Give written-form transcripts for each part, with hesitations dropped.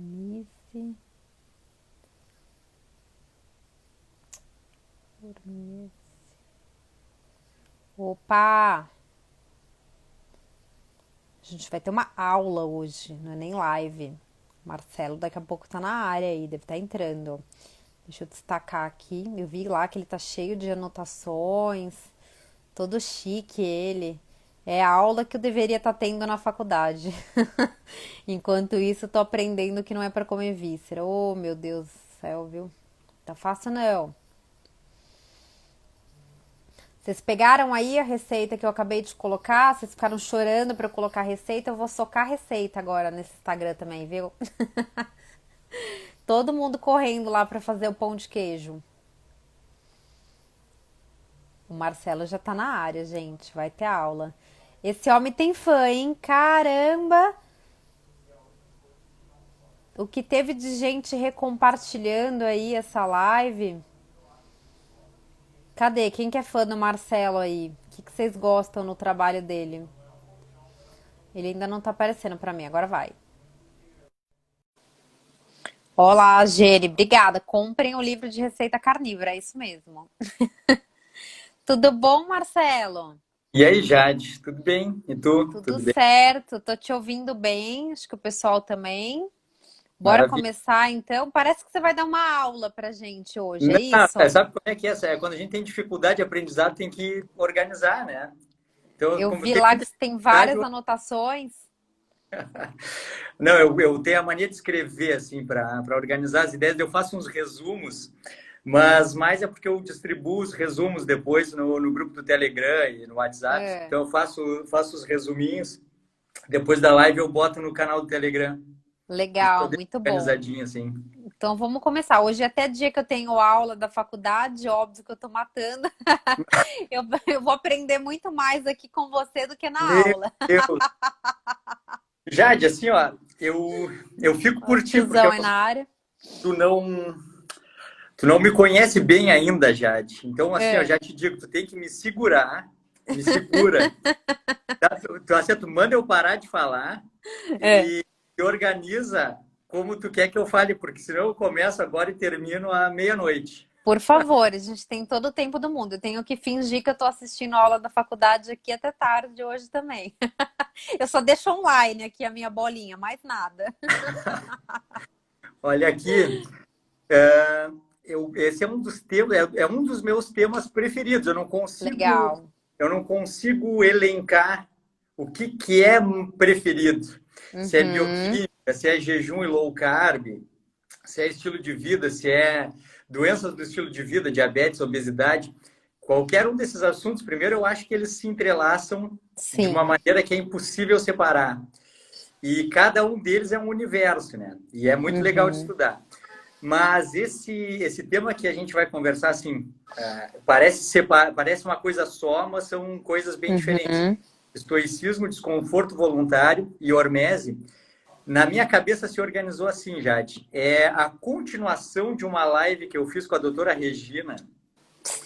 Formice. Formice. Opa! A gente vai ter uma aula hoje, não é nem live. Marcelo daqui a pouco tá na área aí, deve estar entrando. Deixa eu destacar aqui. Eu vi lá que ele tá cheio de anotações, todo chique ele. É a aula que eu deveria estar tendo na faculdade. Enquanto isso, eu tô aprendendo que não é pra comer víscera. Oh, meu Deus do céu, viu? Tá fácil não. Vocês pegaram aí a receita que eu acabei de colocar? Vocês ficaram chorando pra eu colocar a receita? Eu vou socar a receita agora nesse Instagram também, viu? Todo mundo correndo lá pra fazer o pão de queijo. O Marcelo já tá na área, gente. Vai ter aula. Esse homem tem fã, hein? Caramba! O que teve de gente recompartilhando aí essa live? Cadê? Quem que é fã do Marcelo aí? O que vocês gostam no trabalho dele? Ele ainda não tá aparecendo pra mim, agora vai. Olá, Gene, obrigada. Comprem o livro de receita carnívora, é isso mesmo. Tudo bom, Marcelo? E aí, Jade, tudo bem? E tu? Tudo Tudo bem? certo, tô te ouvindo bem, acho que o pessoal também. Bora Maravilha. começar então? Parece que você vai dar uma aula pra gente hoje, é Não, isso? sabe como é que é? Quando a gente tem dificuldade de aprendizado, tem que organizar, né? Então, Eu como vi tem lá muita que você tem dificuldade, várias anotações. não, eu tenho a mania de escrever, assim, para organizar as ideias. Eu faço uns resumos, mas mais é porque eu distribuo os resumos depois no grupo do Telegram e no WhatsApp. É, Então, eu faço os resuminhos. Depois da live, eu boto no canal do Telegram. Isso eu legal, deixo muito bom. organizadinho, assim. Então vamos começar. Hoje é até dia que eu tenho aula da faculdade, óbvio que eu tô matando. Eu vou aprender muito mais aqui com você do que na Meu aula. Deus! Jade, assim, ó, eu fico Ó, por ti, porque tiozão aí na área. tu não, tu não me conhece bem ainda, Jade. Então, assim, ó, É, já te digo, tu tem que me segurar, me segura. Tá? Assim, tu manda eu parar de falar é. e organiza como tu quer que eu fale, porque senão eu começo agora e termino à meia-noite. Por favor, a gente tem todo o tempo do mundo. Eu tenho que fingir que eu tô assistindo a aula da faculdade aqui até tarde hoje também. Eu só deixo online aqui a minha bolinha, mais nada. Olha aqui, esse é um dos temas, é um dos meus temas preferidos. Legal. Eu não consigo elencar o que é preferido. Se é Uhum, bioquímica, se é jejum e low carb, se é estilo de vida, se é doenças do estilo de vida, diabetes, obesidade. Qualquer um desses assuntos, primeiro, eu acho que eles se entrelaçam de uma sim. maneira que é impossível separar. E cada um deles é um universo, né? E é muito legal de Uhum, estudar. Mas esse tema que a gente vai conversar, assim, parece uma coisa só, mas são coisas bem diferentes. uhum. Estoicismo, desconforto voluntário e hormese, na minha cabeça se organizou assim, Jade. É a continuação de uma live que eu fiz com a doutora Regina,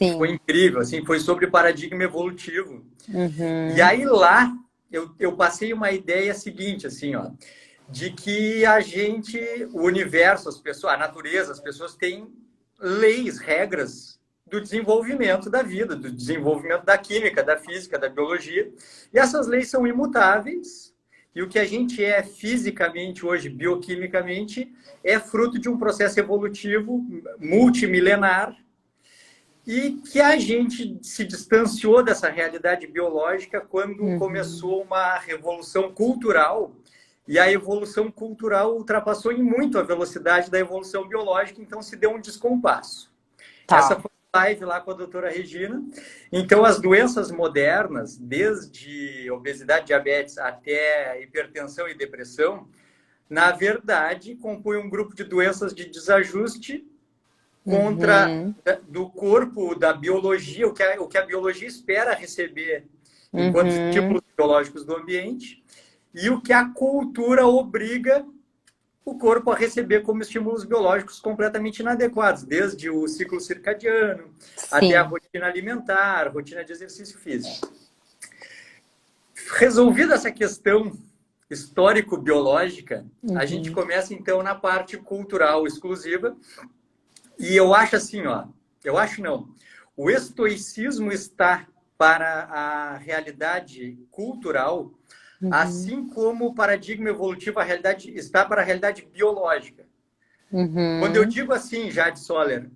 que foi Sim. incrível, assim, foi sobre paradigma evolutivo. E Uhum, aí lá eu passei uma ideia seguinte, assim, ó, de que a gente, o universo, as pessoas, a natureza, as pessoas têm leis, regras do desenvolvimento da vida, do desenvolvimento da química, da física, da biologia. E essas leis são imutáveis. E o que a gente é fisicamente hoje, bioquimicamente, é fruto de um processo evolutivo multimilenar e que a gente se distanciou dessa realidade biológica quando uhum. começou uma revolução cultural e a evolução cultural ultrapassou em muito a velocidade da evolução biológica, então se deu um descompasso. Essa Tá. foi a live lá com a doutora Regina. Então, as doenças modernas, desde obesidade, diabetes até hipertensão e depressão, na verdade, compõem um grupo de doenças de desajuste contra Uhum, do corpo, da biologia, o que a biologia espera receber enquanto uhum, estímulos biológicos do ambiente, e o que a cultura obriga o corpo a receber como estímulos biológicos completamente inadequados, desde o ciclo circadiano até a sim. rotina alimentar, a rotina de exercício físico. Resolvida essa questão histórico-biológica, a gente começa, então, na parte cultural exclusiva. E eu acho assim, ó, eu acho não. O estoicismo está para a realidade cultural, assim como o paradigma evolutivo, a realidade está para a realidade biológica. Quando eu digo assim, Jade Soller,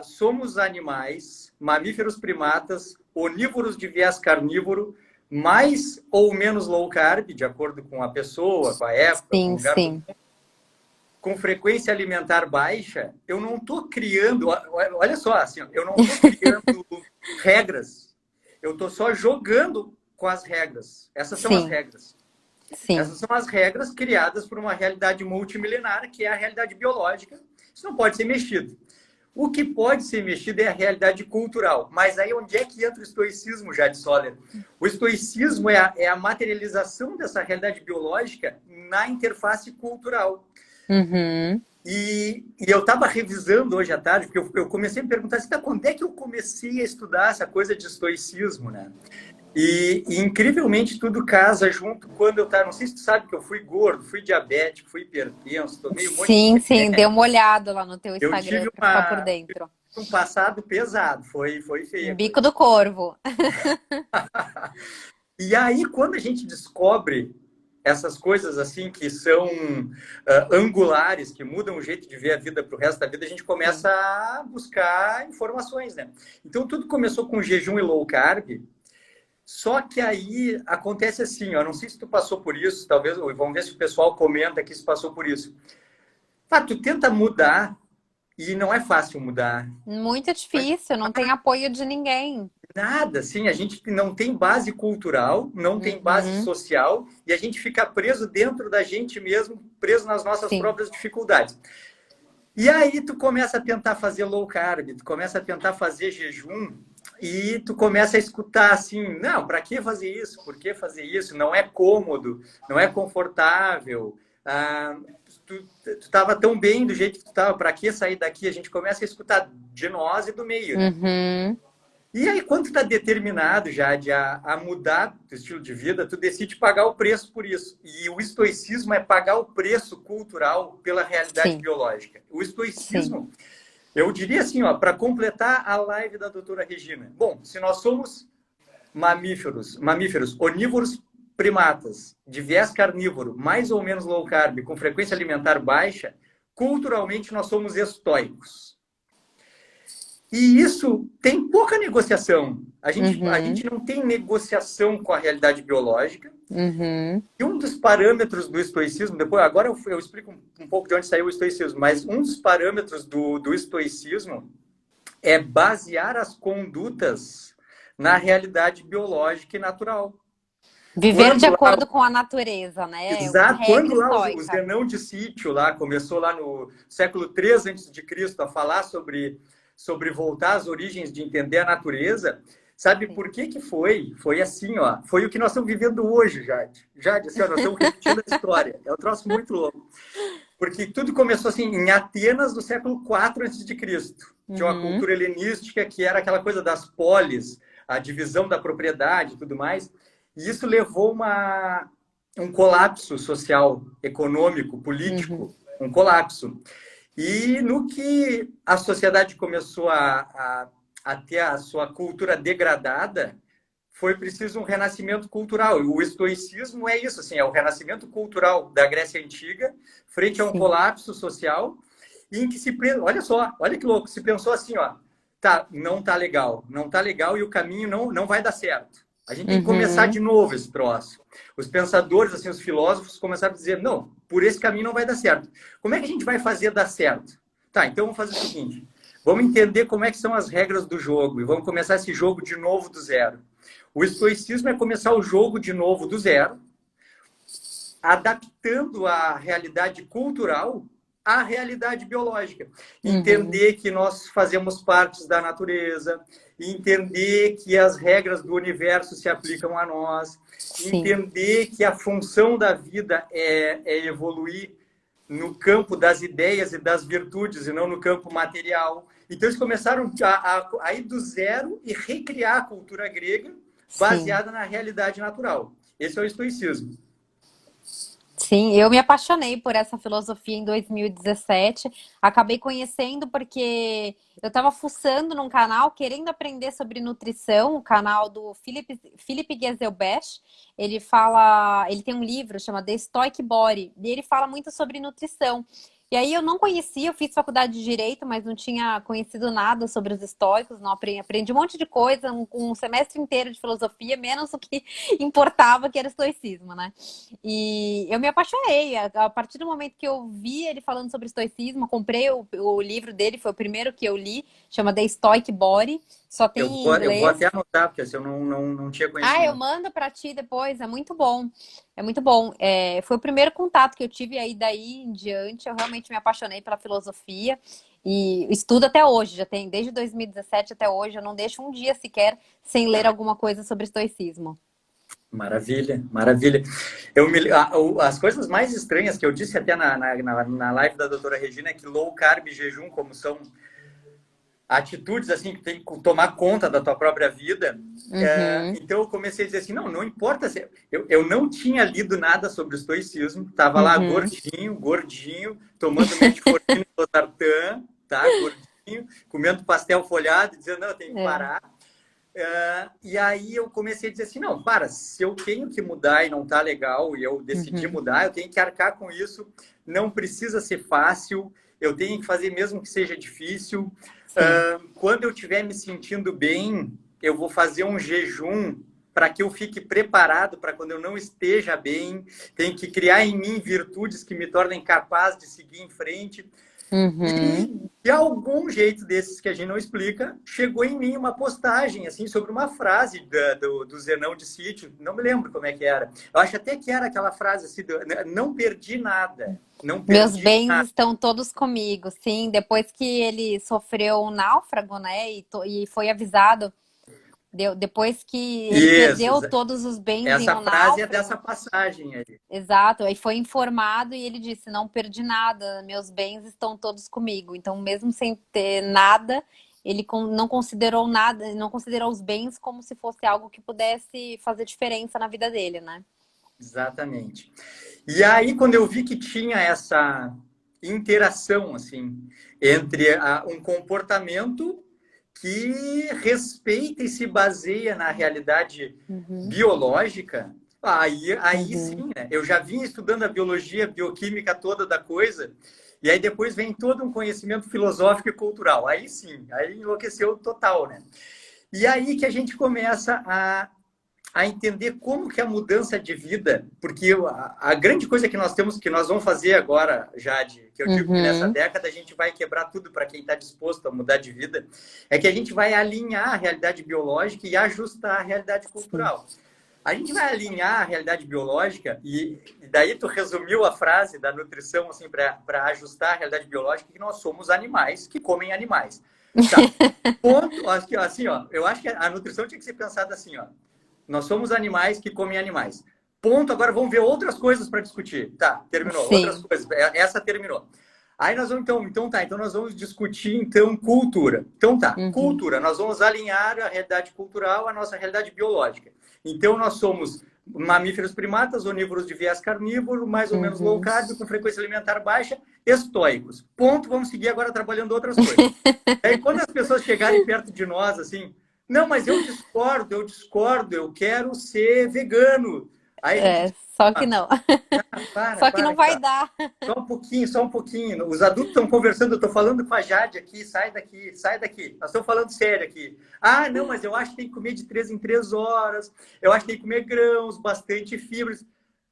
somos animais, mamíferos primatas, onívoros de viés carnívoro, mais ou menos low carb, de acordo com a pessoa, com a época, com o Sim, lugar do sim. mundo, com frequência alimentar baixa, eu não estou criando, olha só, assim, eu não estou criando regras, eu estou só jogando com as regras. Essas são as Sim, regras. sim. Essas são as regras criadas por uma realidade multimilenar, que é a realidade biológica. Isso não pode ser mexido. O que pode ser mexido é a realidade cultural. Mas aí onde é que entra o estoicismo, Jade Soller? O estoicismo é a materialização dessa realidade biológica na interface cultural. E eu estava revisando hoje à tarde, porque eu comecei a me perguntar assim, quando é que eu comecei a estudar essa coisa de estoicismo, né? E incrivelmente tudo casa junto quando eu estava. Não sei se tu sabe que eu fui gordo, fui diabético, fui hipertenso, tomei um monte de Sim, sim. Dê remédio. uma olhada lá no teu Eu Instagram tive para ficar por dentro. um passado pesado, foi feia Um a bico coisa. do corvo. E aí, quando a gente descobre essas coisas assim que são angulares, que mudam o jeito de ver a vida para o resto da vida, a gente Sim. começa a buscar informações, né? Então, tudo começou com jejum e low carb, só que aí acontece assim, ó, não sei se tu passou por isso, talvez, vamos ver se o pessoal comenta aqui se passou por isso. Tu tenta mudar e não é fácil mudar. Muito difícil, não tem apoio de ninguém. Nada, assim, a gente não tem base cultural, não tem base social e a gente fica preso dentro da gente mesmo, preso nas nossas Sim. próprias dificuldades. E aí tu começa a tentar fazer low carb, tu começa a tentar fazer jejum e tu começa a escutar assim, não, para que fazer isso? Por que fazer isso? Não é cômodo, não é confortável. Tu estava tão bem do jeito que tu estava, para que sair daqui? A gente começa a escutar de nós e do meio, né? E aí, quando tu está determinado já a mudar o estilo de vida, tu decide pagar o preço por isso. E o estoicismo é pagar o preço cultural pela realidade Sim, biológica. O sim. estoicismo, eu diria assim, ó, para completar a live da doutora Regina. Bom, se nós somos mamíferos, onívoros primatas, de viés carnívoro, mais ou menos low carb, com frequência alimentar baixa, culturalmente nós somos estoicos. E isso tem pouca negociação. A gente não tem negociação com a realidade biológica. E um dos parâmetros do estoicismo, depois, agora eu explico um pouco de onde saiu o estoicismo, mas um dos parâmetros do estoicismo é basear as condutas na realidade biológica e natural. Viver de acordo com a natureza, né? Uma Exato. regra Quando lá o estoica. Zenão de Sítio lá, começou lá no século III a.C. a falar sobre voltar às origens de entender a natureza, sabe por que que foi? Foi assim, ó. Foi o que nós estamos vivendo hoje, Jade. Jade, assim, ó, nós estamos repetindo a história. É um troço muito louco. Porque tudo começou assim em Atenas no século IV a.C. Tinha uma cultura helenística que era aquela coisa das polis, a divisão da propriedade e tudo mais. E isso levou um colapso social, econômico, político, um colapso. E no que a sociedade começou a ter a sua cultura degradada, foi preciso um renascimento cultural. E o estoicismo é isso, assim, é o renascimento cultural da Grécia Antiga, frente a um colapso social, em que olha só, olha que louco, se pensou assim, ó, não tá legal e o caminho não vai dar certo. A gente tem que começar de novo esse troço. Os pensadores, assim, os filósofos começaram a dizer, não, por esse caminho não vai dar certo. Como é que a gente vai fazer dar certo? Então vamos fazer o seguinte, vamos entender como é que são as regras do jogo e vamos começar esse jogo de novo do zero. O estoicismo é começar o jogo de novo do zero, adaptando a realidade cultural à realidade biológica. Entender que nós fazemos parte da natureza, entender que as regras do universo se aplicam a nós, entender que a função da vida é evoluir no campo das ideias e das virtudes e não no campo material. Então eles começaram a ir do zero e recriar a cultura grega baseada na realidade natural. Esse é o estoicismo. Sim, eu me apaixonei por essa filosofia em 2017. Acabei conhecendo porque eu estava fuçando num canal querendo aprender sobre nutrição, o canal do Philip Gezelbach. Ele tem um livro chamado The Stoic Body, e ele fala muito sobre nutrição. E aí eu não conhecia, eu fiz faculdade de direito, mas não tinha conhecido nada sobre os estoicos, não aprendi um monte de coisa, um semestre inteiro de filosofia, menos o que importava, que era estoicismo, né? E eu me apaixonei. A partir do momento que eu vi ele falando sobre estoicismo, comprei o livro dele, foi o primeiro que eu li, chama The Stoic Body, só tem em Eu vou até inglês. anotar, porque assim, eu não tinha Ah, eu conhecimento. mando para ti depois, é muito bom. É muito bom. Foi o primeiro contato que eu tive, aí daí em diante eu realmente me apaixonei pela filosofia e estudo até hoje, já tem desde 2017 até hoje, eu não deixo um dia sequer sem ler alguma coisa sobre estoicismo. Maravilha, maravilha. As coisas mais estranhas que eu disse até na live da doutora Regina é que low carb e jejum, como são atitudes assim que tem que tomar conta da tua própria vida. Uhum, Então eu comecei a dizer assim, não importa se eu não tinha lido nada sobre o estoicismo, estava lá uhum, gordinho, tomando metformina e losartan, tá, gordinho, comendo pastel folhado, dizendo não, eu tenho que é, parar. E aí eu comecei a dizer assim, não, se eu tenho que mudar e não tá legal e eu decidi uhum, mudar, eu tenho que arcar com isso, não precisa ser fácil, eu tenho que fazer mesmo que seja difícil. sim. Quando eu estiver me sentindo bem, eu vou fazer um jejum para que eu fique preparado para quando eu não esteja bem, tenho que criar em mim virtudes que me tornem capaz de seguir em frente. Uhum. E de algum jeito desses que a gente não explica, chegou em mim uma postagem assim sobre uma frase do Zenão de Sítio, não me lembro como é que era. Eu acho até que era aquela frase assim, não perdi nada, não Meus perdi bens nada. estão todos comigo, sim. Depois que ele sofreu um náufrago, né, e foi avisado, depois que ele Isso, perdeu todos os bens em essa um frase é dessa náufrago, passagem aí. exato, aí foi informado e ele disse: não perdi nada, meus bens estão todos comigo. Então, mesmo sem ter nada, ele não considerou nada, não considerou os bens como se fosse algo que pudesse fazer diferença na vida dele, né? Exatamente. E aí, quando eu vi que tinha essa interação, assim, entre um comportamento que respeita e se baseia na realidade Uhum, biológica, aí uhum. sim, né? Eu já vim estudando a biologia, bioquímica toda da coisa, e aí depois vem todo um conhecimento filosófico e cultural. Aí sim, aí enlouqueceu total, né? E aí que a gente começa a entender como que a mudança de vida, porque a grande coisa que nós temos, que nós vamos fazer agora, Jade, que eu digo que nessa Uhum. década a gente vai quebrar tudo para quem está disposto a mudar de vida, é que a gente vai alinhar a realidade biológica e ajustar a realidade Sim. cultural. A gente vai alinhar a realidade biológica e daí tu resumiu a frase da nutrição assim para ajustar a realidade biológica que nós somos animais que comem animais. Tá. Ponto, assim, ó, eu acho que a nutrição tinha que ser pensada assim, ó. Nós somos animais que comem animais. Ponto. Agora vamos ver outras coisas para discutir. Tá, terminou. Outras Sim. coisas. Essa terminou. Aí nós vamos então nós vamos discutir então cultura. Então tá, Uhum. cultura. Nós vamos alinhar a realidade cultural à nossa realidade biológica. Então nós somos mamíferos primatas, onívoros de viés carnívoro, mais ou menos low Uhum. carb, com frequência alimentar baixa, estoicos. Ponto. Vamos seguir agora trabalhando outras coisas. Aí quando as pessoas chegarem perto de nós assim, não, mas eu discordo, eu quero ser vegano. Aí a gente É, diz, só que ah, não. para, Só que não para, vai cara. dar. Só um pouquinho, só um pouquinho. Os adultos estão conversando, eu estou falando com a Jade aqui, sai daqui, sai daqui. Nós estamos falando sério aqui. Ah, não, mas eu acho que tem que comer de 3 em 3 horas, eu acho que tem que comer grãos, bastante fibras.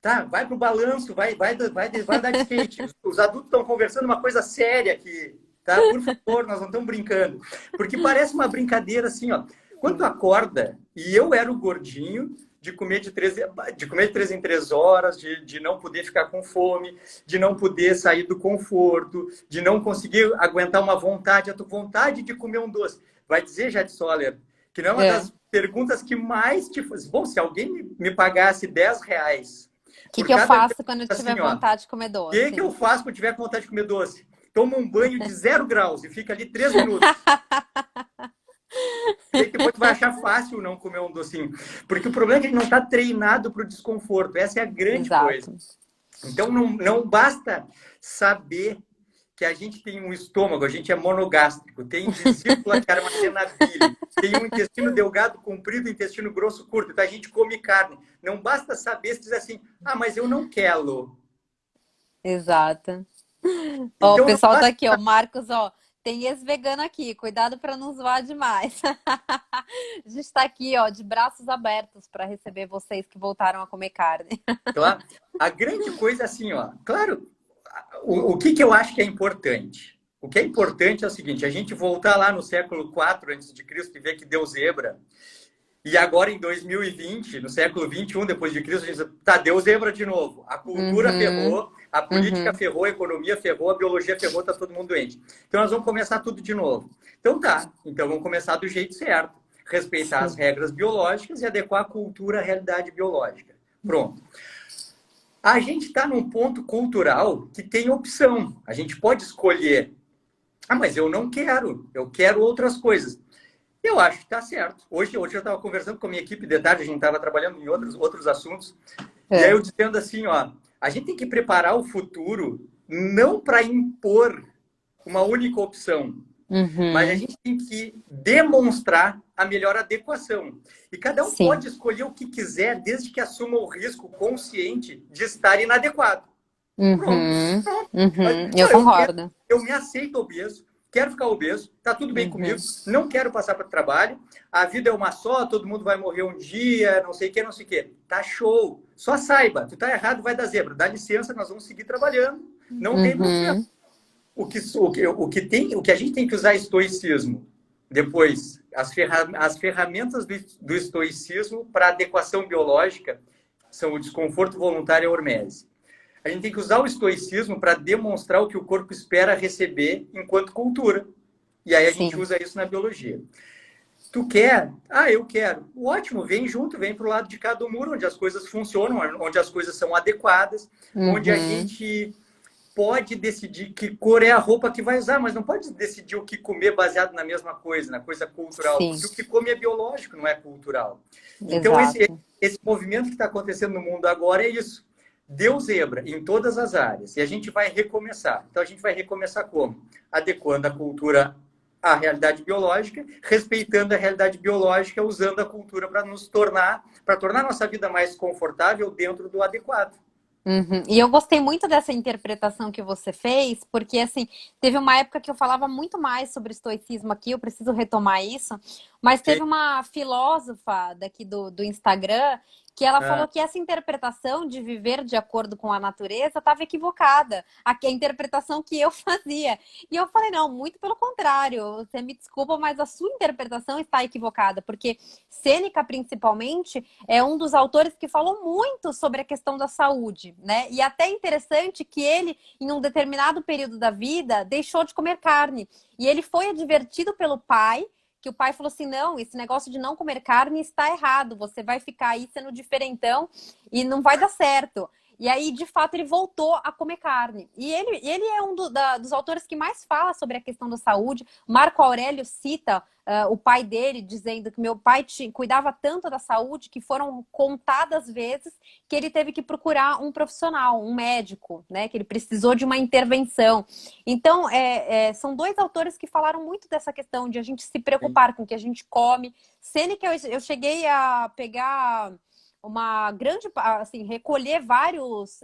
Tá, vai pro balanço, vai andar de skate. Os adultos estão conversando uma coisa séria aqui, tá? Por favor, nós não estamos brincando. Porque parece uma brincadeira assim, ó. Quando tu Sim. acorda, e eu era o gordinho, de comer de 3 em 3 horas, de não poder ficar com fome, de não poder sair do conforto, de não conseguir aguentar uma vontade, a tua vontade de comer um doce. Vai dizer, Jade Soller, que não é uma É. das perguntas que mais te faz. Bom, se alguém me pagasse R$ 10 O que por que eu cada vez faço quando eu tiver assim, ó, o vontade de comer que eu doce? faço quando eu tiver com vontade de comer doce? Toma um banho de 0 graus e fica ali 3 minutos. E depois tu vai achar fácil não comer um docinho. Porque o problema é que ele não está treinado para o desconforto. Essa é a grande coisa. Exato. Então, não basta saber que a gente tem um estômago, a gente é monogástrico, tem vesícula que armazena bile, tem um intestino delgado comprido, intestino grosso curto, então a gente come carne. Não basta saber se dizer assim, mas eu não quero. Exato. Ó, o Então, não pessoal tá basta. aqui, ó. Marcos, ó. Tem ex-vegano aqui. Cuidado para não zoar demais. A gente tá aqui, ó, de braços abertos para receber vocês que voltaram a comer carne. Claro. A grande coisa é assim, ó. Claro, o que eu acho que é importante? O que é importante é o seguinte, a gente voltar lá no século IV antes de Cristo e ver que deu zebra. E agora, em 2020, no século XXI, depois de Cristo, a gente diz, deu zebra de novo. A cultura ferrou, a política ferrou, a economia ferrou, a biologia ferrou, tá todo mundo doente. Então, nós vamos começar tudo de novo. Então, Então, vamos começar do jeito certo. Respeitar as regras biológicas e adequar a cultura à realidade biológica. Pronto. A gente está num ponto cultural que tem opção. A gente pode escolher. Mas eu não quero. Eu quero outras coisas. Eu acho que está certo. Hoje eu estava conversando com a minha equipe de tarde, a gente estava trabalhando em outros assuntos. E aí eu dizendo assim, a gente tem que preparar o futuro não para impor uma única opção, mas a gente tem que demonstrar a melhor adequação. E cada um pode escolher o que quiser, desde que assuma o risco consciente de estar inadequado. Pronto. Eu concordo. Eu me aceito obeso, quero ficar obeso, tá tudo bem comigo, não quero passar para o trabalho, a vida é uma só, todo mundo vai morrer um dia, não sei o que, não sei o que. Tá show. Só saiba, tu tá errado, vai dar zebra. Dá licença, nós vamos seguir trabalhando. Não tem problema. O que a gente tem que usar é estoicismo. Depois, as ferramentas do estoicismo para adequação biológica são o desconforto voluntário e a hormese. A gente tem que usar o estoicismo para demonstrar o que o corpo espera receber enquanto cultura. E aí a gente usa isso na biologia. Tu quer? Eu quero. Ótimo, vem junto, vem para o lado de cá do muro, onde as coisas funcionam, onde as coisas são adequadas, onde a gente pode decidir que cor é a roupa que vai usar, mas não pode decidir o que comer baseado na mesma coisa, na coisa cultural. Porque o que come é biológico, não é cultural. Então, esse movimento que está acontecendo no mundo agora é isso. Deu zebra em todas as áreas. E a gente vai recomeçar. Então, a gente vai recomeçar como? Adequando a cultura à realidade biológica, respeitando a realidade biológica, usando a cultura para tornar a nossa vida mais confortável dentro do adequado. E eu gostei muito dessa interpretação que você fez, porque assim, teve uma época que eu falava muito mais sobre estoicismo aqui, eu preciso retomar isso, mas teve uma filósofa daqui do Instagram que ela falou que essa interpretação de viver de acordo com a natureza estava equivocada, a interpretação que eu fazia. E eu falei, não, muito pelo contrário, você me desculpa, mas a sua interpretação está equivocada, porque Sêneca, principalmente, é um dos autores que falou muito sobre a questão da saúde, né? E até interessante que ele, em um determinado período da vida, deixou de comer carne. E ele foi advertido pelo pai, que o pai falou assim, não, esse negócio de não comer carne está errado, você vai ficar aí sendo diferentão e não vai dar certo. E aí, de fato, ele voltou a comer carne. E ele é um dos autores que mais fala sobre a questão da saúde. Marco Aurélio cita o pai dele, dizendo que meu pai cuidava tanto da saúde que foram contadas vezes que ele teve que procurar um profissional, um médico, né? Que ele precisou de uma intervenção. Então, são dois autores que falaram muito dessa questão de a gente se preocupar com o que a gente come. Sêneca, eu cheguei a pegar uma grande, assim, recolher várias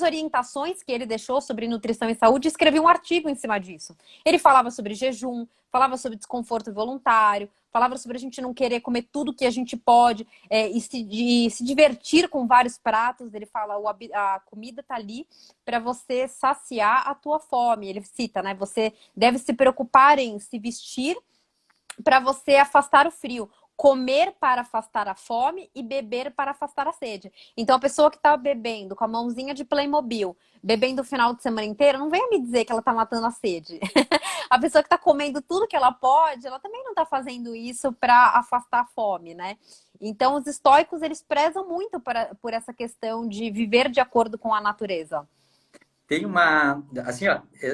orientações que ele deixou sobre nutrição e saúde e escrevi um artigo em cima disso. Ele falava sobre jejum, falava sobre desconforto voluntário, falava sobre a gente não querer comer tudo que a gente pode e se divertir com vários pratos. Ele fala, a comida tá ali para você saciar a tua fome. Ele cita, né? Você deve se preocupar em se vestir para você afastar o frio. Comer para afastar a fome e beber para afastar a sede. Então, a pessoa que está bebendo com a mãozinha de Playmobil, bebendo o final de semana inteiro, não venha me dizer que ela está matando a sede. A pessoa que está comendo tudo que ela pode, ela também não está fazendo isso para afastar a fome, né? Então, os estoicos, eles prezam muito por essa questão de viver de acordo com a natureza. Tem assim,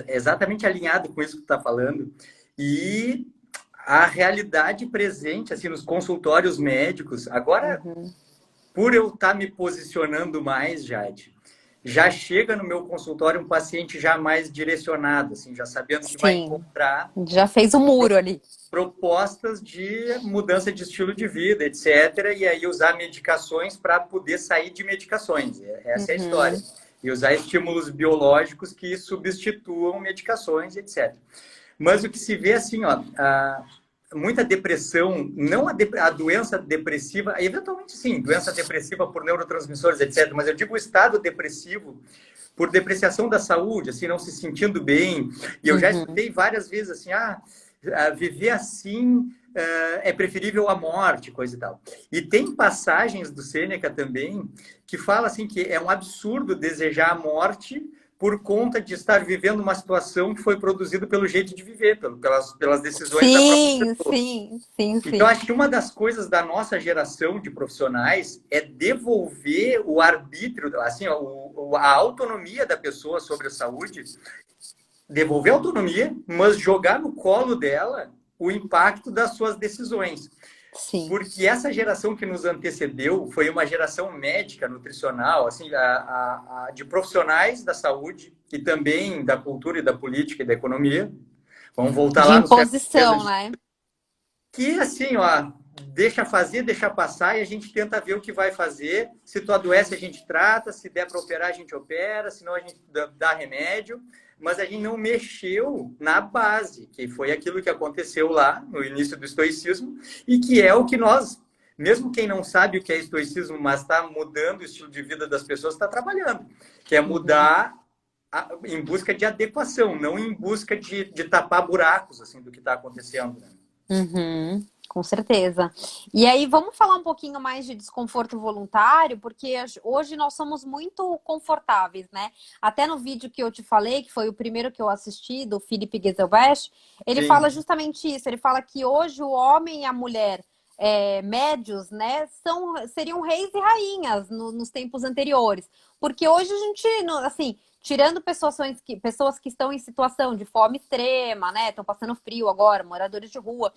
exatamente alinhado com isso que tu está falando. E a realidade presente, assim, nos consultórios médicos, agora, por eu estar me posicionando mais, Jade, já chega no meu consultório um paciente já mais direcionado, assim, já sabendo que vai Sim, encontrar já fez o muro ali. propostas de mudança de estilo de vida, etc. E aí usar medicações para poder sair de medicações. Essa é a história. Uhum. E usar estímulos biológicos que substituam medicações, etc. Mas o que se vê assim, ó, muita depressão, não a doença depressiva, eventualmente sim, doença depressiva por neurotransmissores, etc. Mas eu digo o estado depressivo por depreciação da saúde, assim, não se sentindo bem. E eu já Uhum. escutei várias vezes assim, viver assim é preferível à morte, coisa e tal. E tem passagens do Sêneca também que fala assim que é um absurdo desejar a morte por conta de estar vivendo uma situação que foi produzida pelo jeito de viver, pelas decisões da própria Sim, pessoa. sim, sim, Então, sim. acho que uma das coisas da nossa geração de profissionais é devolver o arbítrio, assim, a autonomia da pessoa sobre a saúde, devolver a autonomia, mas jogar no colo dela o impacto das suas decisões. Sim. Porque essa geração que nos antecedeu foi uma geração médica, nutricional, assim, de profissionais da saúde e também da cultura e da política e da economia. Vamos voltar De lá no século imposição, XIX, né? que assim, ó, deixa fazer, deixa passar e a gente tenta ver o que vai fazer. Se tu adoece, a gente trata, se der para operar, a gente opera, senão a gente dá remédio. Mas a gente não mexeu na base, que foi aquilo que aconteceu lá no início do estoicismo e que é o que nós, mesmo quem não sabe o que é estoicismo, mas está mudando o estilo de vida das pessoas, está trabalhando, que é Uhum. mudar em busca de adequação, não em busca de tapar buracos assim do que está acontecendo, né? Uhum, com certeza. E aí, vamos falar um pouquinho mais de desconforto voluntário, porque hoje nós somos muito confortáveis, né? Até no vídeo que eu te falei, que foi o primeiro que eu assisti, do Philip Gezelbrecht, ele fala Sim. justamente isso. Ele fala que hoje o homem e a mulher médios, né, seriam reis e rainhas nos tempos anteriores. Porque hoje a gente, assim, tirando pessoas que estão em situação de fome extrema, né? Estão passando frio agora, moradores de rua.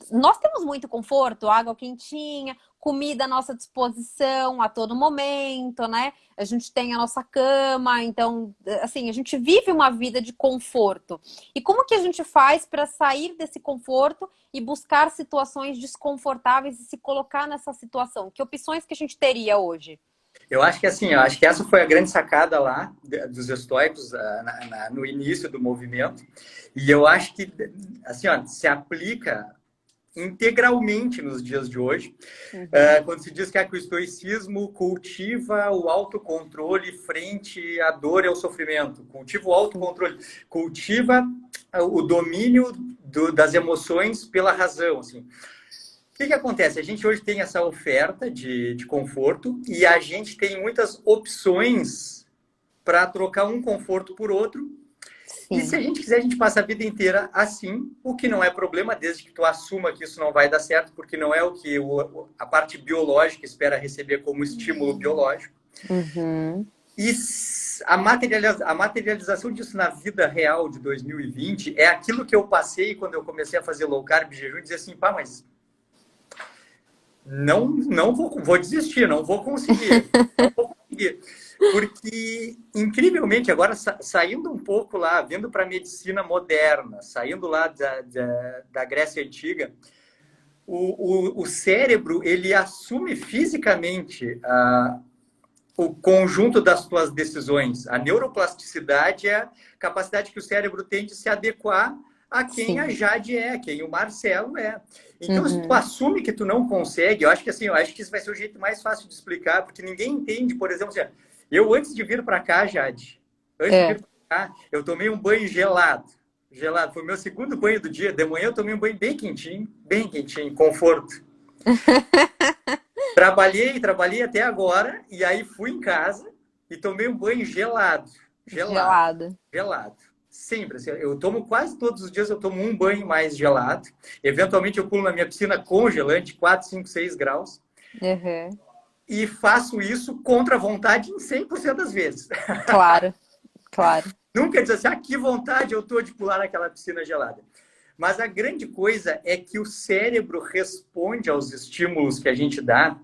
Nós temos muito conforto, água quentinha, comida à nossa disposição a todo momento, né? A gente tem a nossa cama, então, assim, a gente vive uma vida de conforto. E como que a gente faz para sair desse conforto e buscar situações desconfortáveis e se colocar nessa situação? Que opções que a gente teria hoje? Eu acho que assim, eu acho que essa foi a grande sacada lá dos estoicos no início do movimento. E eu acho que assim, ó, se aplica integralmente nos dias de hoje, Uhum. quando se diz que o estoicismo cultiva o autocontrole frente à dor e ao sofrimento, cultiva o autocontrole, cultiva o domínio das emoções pela razão, assim. O que acontece? A gente hoje tem essa oferta de conforto e a gente tem muitas opções para trocar um conforto por outro. E se Sim. a gente quiser, a gente passa a vida inteira assim, o que não é problema, desde que tu assuma que isso não vai dar certo, porque não é o que a parte biológica espera receber como estímulo biológico. Uhum. E a materialização disso na vida real de 2020 é aquilo que eu passei quando eu comecei a fazer low carb, jejum, e dizer assim, pá, mas não vou desistir, não vou conseguir. Não vou conseguir. Porque, incrivelmente, agora saindo um pouco lá, vindo para a medicina moderna, saindo lá da Grécia Antiga, o cérebro, ele assume fisicamente o conjunto das suas decisões. A neuroplasticidade é a capacidade que o cérebro tem de se adequar a quem a Sim. Jade é, quem o Marcelo é. Então, se tu Uhum. assume que tu não consegue, eu acho que assim, eu acho que isso vai ser o jeito mais fácil de explicar, porque ninguém entende, por exemplo, assim, eu antes de vir para cá, Jade, antes de vir É. para cá, eu tomei um banho gelado. Gelado, foi o meu segundo banho do dia. De manhã eu tomei um banho bem quentinho, conforto. Trabalhei até agora, e aí fui em casa e tomei um banho gelado. Gelado, Gelada. gelado. Sempre. Assim, eu tomo quase todos os dias, eu tomo um banho mais gelado. Eventualmente eu pulo na minha piscina congelante, 4, 5, 6 graus. Uhum. E faço isso contra a vontade em 100% das vezes. Claro, claro. Nunca diz assim, que vontade eu tô de pular naquela piscina gelada. Mas a grande coisa é que o cérebro responde aos estímulos que a gente dá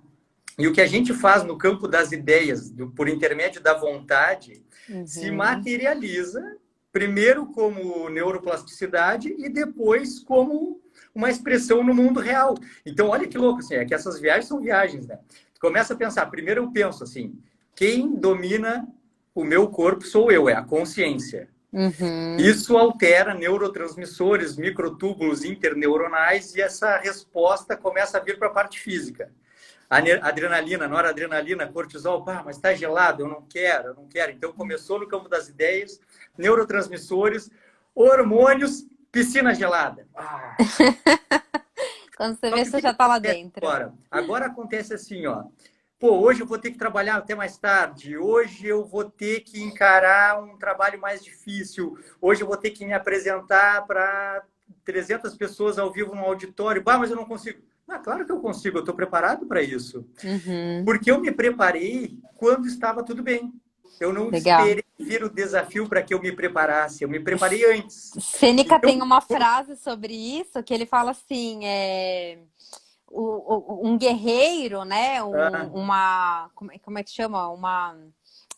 E o que a gente faz no campo das ideias, por intermédio da vontade, se Uhum. materializa, primeiro como neuroplasticidade e depois como uma expressão no mundo real. Então, olha que louco, assim, é que essas viagens são viagens, né? Tu começa a pensar, primeiro eu penso assim, quem domina o meu corpo sou eu, é a consciência. Uhum. Isso altera neurotransmissores, microtúbulos interneuronais e essa resposta começa a vir para a parte física. Adrenalina, noradrenalina, cortisol, pá, mas está gelado, eu não quero, eu não quero. Então começou no campo das ideias, neurotransmissores, hormônios, piscina gelada. Ah. Quando você Só vê, que o você que que já tá lá acontece dentro. agora? Agora acontece assim, ó. Pô, hoje eu vou ter que trabalhar até mais tarde. Hoje eu vou ter que encarar um trabalho mais difícil. Hoje eu vou ter que me apresentar para 300 pessoas ao vivo no auditório. Bah, mas eu não consigo. Ah, claro que eu consigo. Eu estou preparado para isso. Uhum. Porque eu me preparei quando estava tudo bem. Eu não Legal. esperei vir o desafio para que eu me preparasse. Eu me preparei antes. Sêneca Então, tem uma frase sobre isso que ele fala assim, um guerreiro, né? ah, Como é que chama?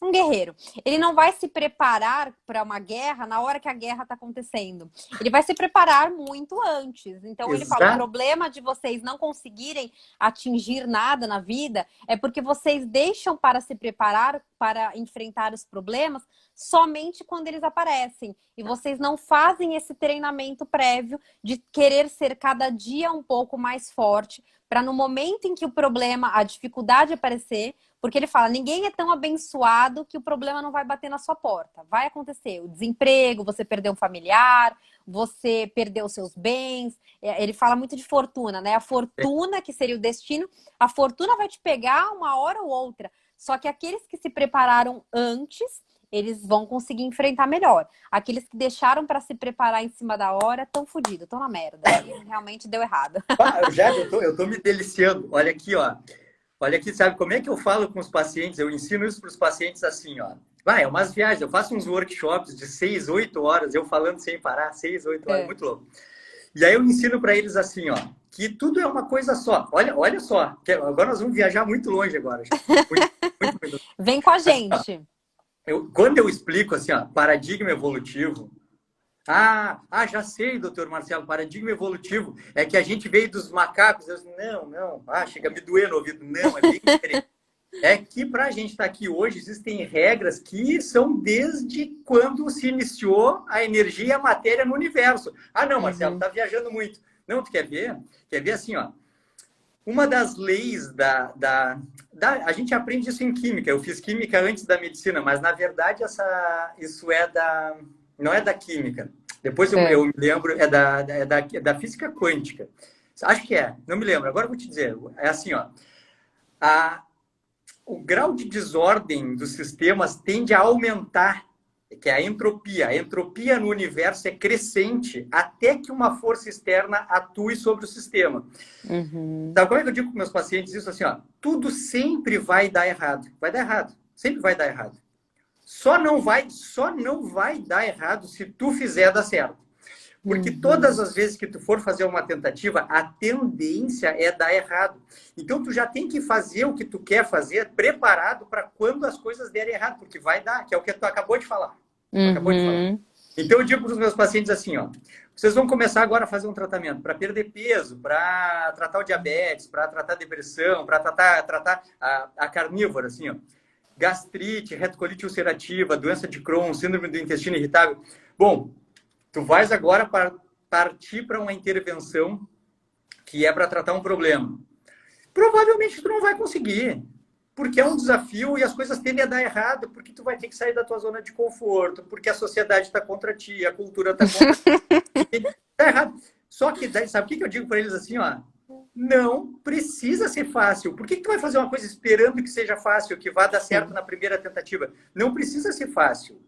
Um guerreiro. Ele não vai se preparar para uma guerra na hora que a guerra está acontecendo. Ele vai se preparar muito antes. Então ele fala: o exato. problema de vocês não conseguirem atingir nada na vida é porque vocês deixam para se preparar para enfrentar os problemas somente quando eles aparecem. E vocês não fazem esse treinamento prévio de querer ser cada dia um pouco mais forte, para no momento em que o problema, a dificuldade aparecer, porque ele fala, ninguém é tão abençoado que o problema não vai bater na sua porta. Vai acontecer o desemprego, você perdeu um familiar, você perdeu seus bens. Ele fala muito de fortuna, né? A fortuna, que seria o destino, a fortuna vai te pegar uma hora ou outra. Só que aqueles que se prepararam antes, eles vão conseguir enfrentar melhor. Aqueles que deixaram para se preparar em cima da hora estão fodidos, estão na merda. E realmente deu errado. Ah, já, eu tô me deliciando. Olha aqui, ó. Olha aqui, sabe como é que eu falo com os pacientes? Eu ensino isso para os pacientes assim, ó. Vai, é umas viagens. Eu faço uns workshops de 6, 8 horas, eu falando sem parar, 6, 8 horas, É. muito louco. E aí eu ensino para eles assim, ó, que tudo é uma coisa só. Olha só, agora nós vamos viajar muito longe agora. Muito, muito. Vem com a Assim, ó, gente. quando eu explico assim, ó, paradigma evolutivo, já sei, doutor Marcelo, paradigma evolutivo é que a gente veio dos macacos. Eu disse, não, chega a me doer no ouvido. Não, é bem diferente. É que para a gente estar aqui hoje, existem regras que são desde quando se iniciou a energia e a matéria no universo. Ah, não, Marcelo, Uhum. tá viajando muito. Não, tu quer ver? Quer ver assim, ó. Uma das leis a gente aprende isso em química. Eu fiz química antes da medicina, mas na verdade isso não é da química. Depois É. eu me lembro, é da física quântica. Acho que é, não me lembro. Agora eu vou te dizer. É assim, ó. A, o grau de desordem dos sistemas tende a aumentar, que é a entropia. A entropia no universo é crescente até que uma força externa atue sobre o sistema. Uhum. Sabe como é que eu digo para meus pacientes isso assim, ó? Tudo sempre vai dar errado. Vai dar errado. Sempre vai dar errado. Só não vai dar errado se tu fizer dar certo. Porque todas Uhum. as vezes que tu for fazer uma tentativa, a tendência é dar errado. Então tu já tem que fazer o que tu quer fazer preparado para quando as coisas derem errado, porque vai dar, que é o que tu acabou de falar. Tu acabou de falar. Uhum. Então eu digo para os meus pacientes assim, ó, vocês vão começar agora a fazer um tratamento para perder peso, para tratar o diabetes, para tratar a depressão, para tratar a carnívora, assim, ó, gastrite, retocolite ulcerativa, doença de Crohn, síndrome do intestino irritável. Bom, tu vais agora partir para uma intervenção que é para tratar um problema. Provavelmente tu não vai conseguir, porque é um desafio e as coisas tendem a dar errado, porque tu vai ter que sair da tua zona de conforto, porque a sociedade está contra ti, a cultura está contra ti. Tá errado. Só que daí, sabe o que eu digo para eles assim, ó? Não precisa ser fácil. Por que tu vai fazer uma coisa esperando que seja fácil, que vá dar certo Sim. na primeira tentativa? Não precisa ser fácil.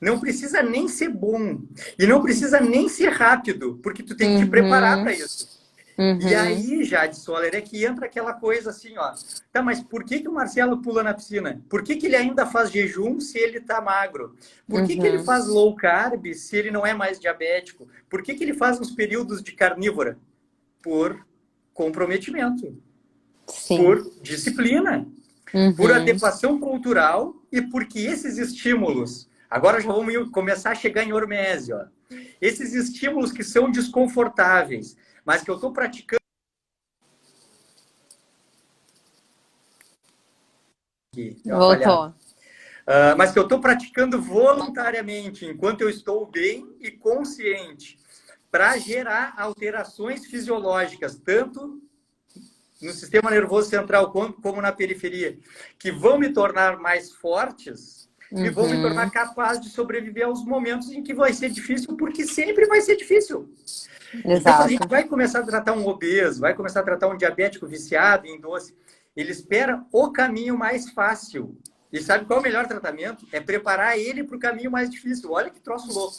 Não precisa nem ser bom. E não precisa nem ser rápido, porque tu tem que te preparar Uhum. para isso. E Uhum. aí, Jade Soller, é que entra aquela coisa assim, ó. Tá, mas por que o Marcelo pula na piscina? Por que ele ainda faz jejum se ele tá magro? Por que ele Uhum. faz low carb se ele não é mais diabético? Por que ele faz uns períodos de carnívora? Por comprometimento. Sim. Por disciplina, por Uhum. adequação cultural e porque esses estímulos, agora já vamos começar a chegar em hormese, ó. Esses estímulos que são desconfortáveis, mas que eu estou praticando aqui, deu uma falhada. Voltou. Mas que eu estou praticando voluntariamente, enquanto eu estou bem e consciente, para gerar alterações fisiológicas, tanto no sistema nervoso central como na periferia, que vão me tornar mais fortes e vão me tornar Uhum. capaz de sobreviver aos momentos em que vai ser difícil, porque sempre vai ser difícil. Então, quando a gente Exato. vai começar a tratar um obeso, vai começar a tratar um diabético viciado em doce, ele espera o caminho mais fácil. E sabe qual é o melhor tratamento? É preparar ele para o caminho mais difícil. Olha que troço louco.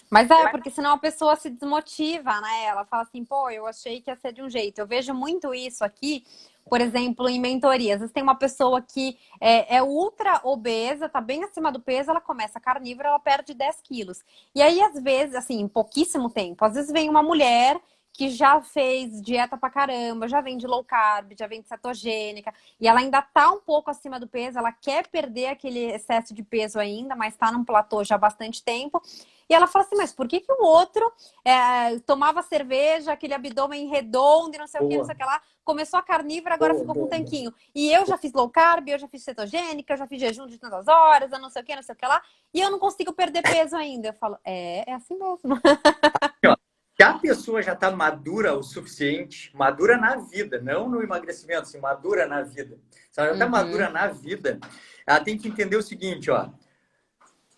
Mas porque senão a pessoa se desmotiva, né? Ela fala assim, pô, eu achei que ia ser de um jeito. Eu vejo muito isso aqui, por exemplo, em mentorias. Às vezes tem uma pessoa que é ultra obesa, tá bem acima do peso, ela começa carnívora, ela perde 10 quilos. E aí, às vezes, assim, em pouquíssimo tempo, às vezes vem uma mulher que já fez dieta pra caramba, já vem de low carb, já vem de cetogênica, e ela ainda tá um pouco acima do peso, ela quer perder aquele excesso de peso ainda, mas tá num platô já há bastante tempo. E ela fala assim, mas por que que o outro tomava cerveja, aquele abdômen redondo e não sei o que, não sei Boa, o que lá, começou a carnívora, agora boa, ficou com um boa, boa. tanquinho. E eu já fiz low carb, eu já fiz cetogênica, eu já fiz jejum de tantas horas, eu não sei o que, não sei o que lá, e eu não consigo perder peso ainda. Eu falo, é assim mesmo. Se a pessoa já está madura o suficiente, madura na vida, não no emagrecimento, assim, madura na vida. Se ela já está madura Uhum, na vida, ela tem que entender o seguinte, ó.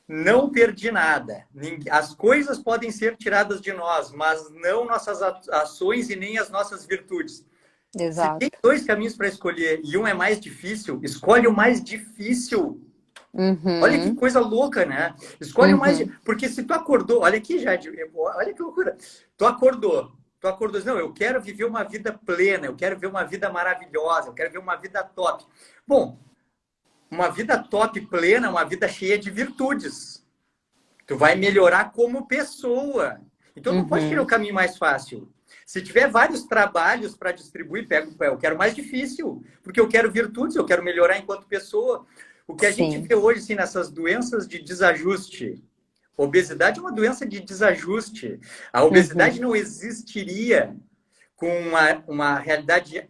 Não perdi nada. As coisas podem ser tiradas de nós, mas não nossas ações e nem as nossas virtudes. Se tem exato. dois caminhos para escolher e um é mais difícil, escolhe o mais difícil. Olha que Uhum, coisa louca, né? Escolhe o mais. uhum, Porque se tu acordou, olha aqui, Jade, olha que loucura. Tu acordou, não, eu quero viver uma vida plena, eu quero ver uma vida maravilhosa, eu quero ver uma vida top. Bom, uma vida top, plena, uma vida cheia de virtudes. Tu vai melhorar como pessoa. Então não pode querer o uhum. caminho mais fácil. Se tiver vários trabalhos para distribuir, pega, eu quero mais difícil, porque eu quero virtudes, eu quero melhorar enquanto pessoa. O que a gente Sim. vê hoje assim, nessas doenças de desajuste, obesidade é uma doença de desajuste. A obesidade Uhum, não existiria com uma realidade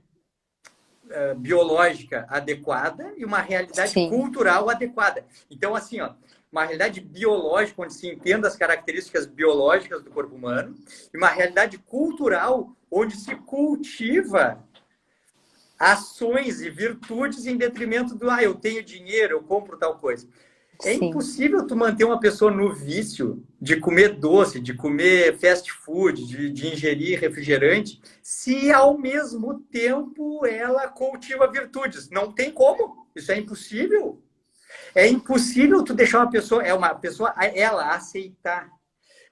biológica adequada e uma realidade sim. cultural adequada. Então, assim, ó, uma realidade biológica, onde se entenda as características biológicas do corpo humano, e uma realidade cultural, onde se cultiva ações e virtudes em detrimento do, eu tenho dinheiro, eu compro tal coisa. É Sim. impossível tu manter uma pessoa no vício de comer doce, de comer fast food, de ingerir refrigerante, se ao mesmo tempo ela cultiva virtudes. Não tem como. Isso é impossível. É impossível tu deixar uma pessoa, ela aceitar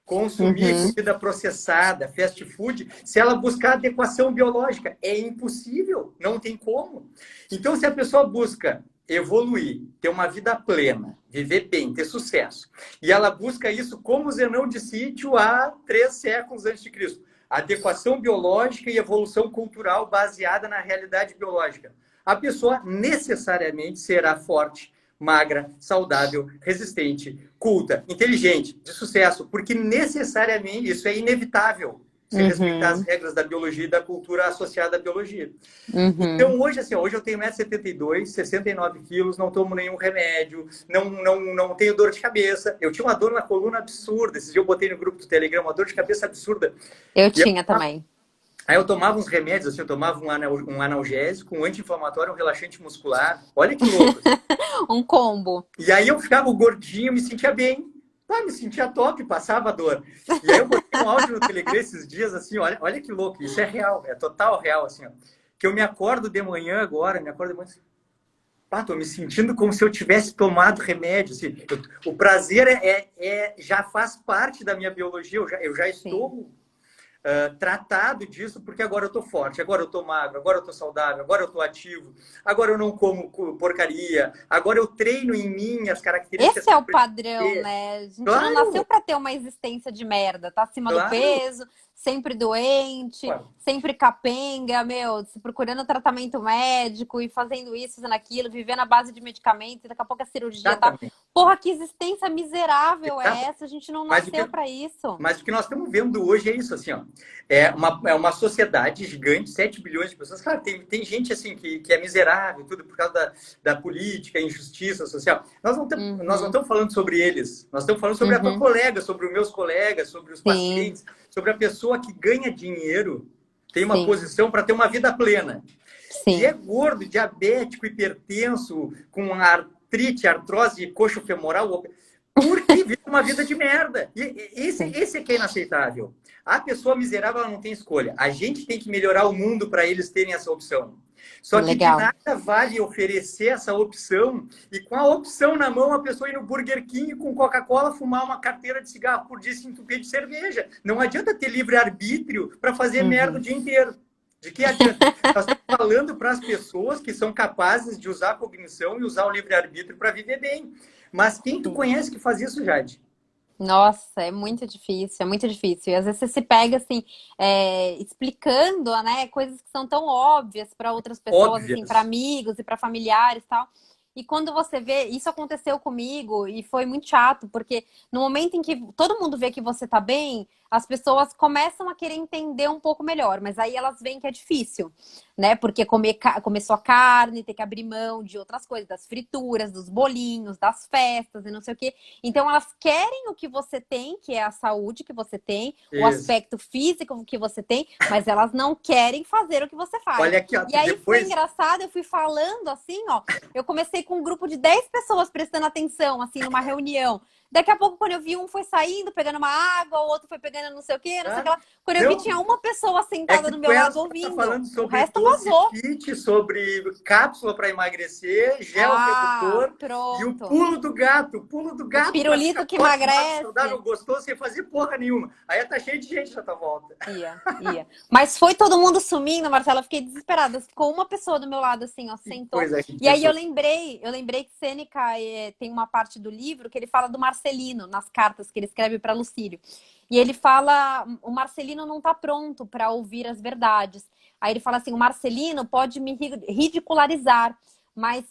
consumir Uhum, comida processada, fast food, se ela buscar adequação biológica. É impossível, não tem como. Então, se a pessoa busca evoluir, ter uma vida plena, viver bem, ter sucesso, e ela busca isso como Zenão de Sítio há 3 séculos antes de Cristo, adequação biológica e evolução cultural baseada na realidade biológica, a pessoa necessariamente será forte, magra, saudável, resistente, culta, inteligente, de sucesso, porque necessariamente isso é inevitável se respeitar as uhum, regras da biologia e da cultura associada à biologia. uhum. Então, hoje, assim, hoje eu tenho 1,72 m, 69 quilos, não tomo nenhum remédio, não tenho dor de cabeça. Eu tinha uma dor na coluna absurda. Esse dia eu botei no grupo do Telegram uma dor de cabeça absurda. Eu E eu, tinha também. aí eu tomava uns remédios, assim, eu tomava um analgésico, um anti-inflamatório, um relaxante muscular. Olha que louco. Um combo. E aí eu ficava gordinho, me sentia bem. Me sentia top, passava a dor. E aí eu botei um áudio no Telegram esses dias, assim, olha que louco, isso é real, é total real, assim, ó. Que eu me acordo de manhã agora, me acordo de manhã, assim, tô me sentindo como se eu tivesse tomado remédio, assim. O prazer já faz parte da minha biologia, eu já Sim. estou tratado disso, porque agora eu tô forte, agora eu tô magro, agora eu tô saudável, agora eu tô ativo, agora eu não como porcaria, agora eu treino em mim as características Esse que é eu o preciso padrão, ter. né? A gente não nasceu Claro, para ter uma existência de merda, tá acima do claro, peso, sempre doente, Claro. sempre capenga, meu, se procurando tratamento médico e fazendo isso, fazendo aquilo, vivendo à base de medicamento, e daqui a pouco a cirurgia tá. Exatamente. Porra, que existência miserável é Exato. essa? A gente não Mas o nasceu que, para isso. Mas o que nós estamos vendo hoje é isso, assim, ó. É uma sociedade gigante, 7 bilhões de pessoas. Claro, tem gente, assim, que é miserável, tudo por causa da política, injustiça social. Nós não Uhum, estamos falando sobre eles. Nós estamos falando sobre a tua uhum, colega, sobre os meus colegas, sobre os sim, pacientes, sobre a pessoa que ganha dinheiro, tem uma sim, posição para ter uma vida plena. E é sim, gordo, diabético, hipertenso, com artrite, artrose, coxo femoral, porque vive uma vida de merda. E sim. esse é que é inaceitável. A pessoa miserável ela não tem escolha. A gente tem que melhorar o mundo para eles terem essa opção. Só que de Legal. nada vale oferecer essa opção e com a opção na mão a pessoa ir no Burger King com Coca-Cola fumar uma carteira de cigarro por dia e se entupir de cerveja. Não adianta ter livre-arbítrio para fazer merda o Uhum. dia inteiro. De que adianta? Nós estamos falando para as pessoas que são capazes de usar a cognição e usar o livre-arbítrio para viver bem. Mas quem tu Sim. conhece que faz isso, Jade? Nossa, é muito difícil, é muito difícil. E às vezes você se pega assim, explicando, né, coisas que são tão óbvias para outras pessoas, assim, para Óbvias. amigos e para familiares e tal. E quando você vê, isso aconteceu comigo e foi muito chato, porque no momento em que todo mundo vê que você tá bem, as pessoas começam a querer entender um pouco melhor, mas aí elas veem que é difícil, né? Porque comer só carne, ter que abrir mão de outras coisas, das frituras, dos bolinhos, das festas e não sei o quê. Então, elas querem o que você tem, que é a saúde que você tem, o Isso. aspecto físico que você tem, mas elas não querem fazer o que você faz. Olha aqui, ó, E aí foi depois. engraçado, eu fui falando assim, ó. Eu comecei com um grupo de 10 pessoas prestando atenção, assim, numa reunião. Daqui a pouco, quando eu vi, um foi saindo, pegando uma água, o outro foi pegando não sei o quê, não sei o que Tá? lá. Quando eu vi, Não, tinha uma pessoa é sentada que do tu meu era lado só tá ouvindo. falando O sobre resto vazou. Docifit, sobre cápsula para emagrecer, gel Ah, redutor e o pronto. pulo do gato. O pulo do O gato para ficar pirulito que forte, magro, saudável, emagrece. gostoso, sem fazer porra nenhuma. Aí tá cheio de gente na tua volta. Ia, ia. Mas foi todo mundo sumindo, Marcela. Eu fiquei desesperada. Ficou uma pessoa do meu lado, assim, ó, Que sentou. coisa E aí ridícula. eu lembrei que Sêneca tem uma parte do livro que ele fala do Marcelino, nas cartas que ele escreve para Lucílio. E ele fala, o Marcelino não está pronto para ouvir as verdades. Aí ele fala assim, o Marcelino pode me ridicularizar, mas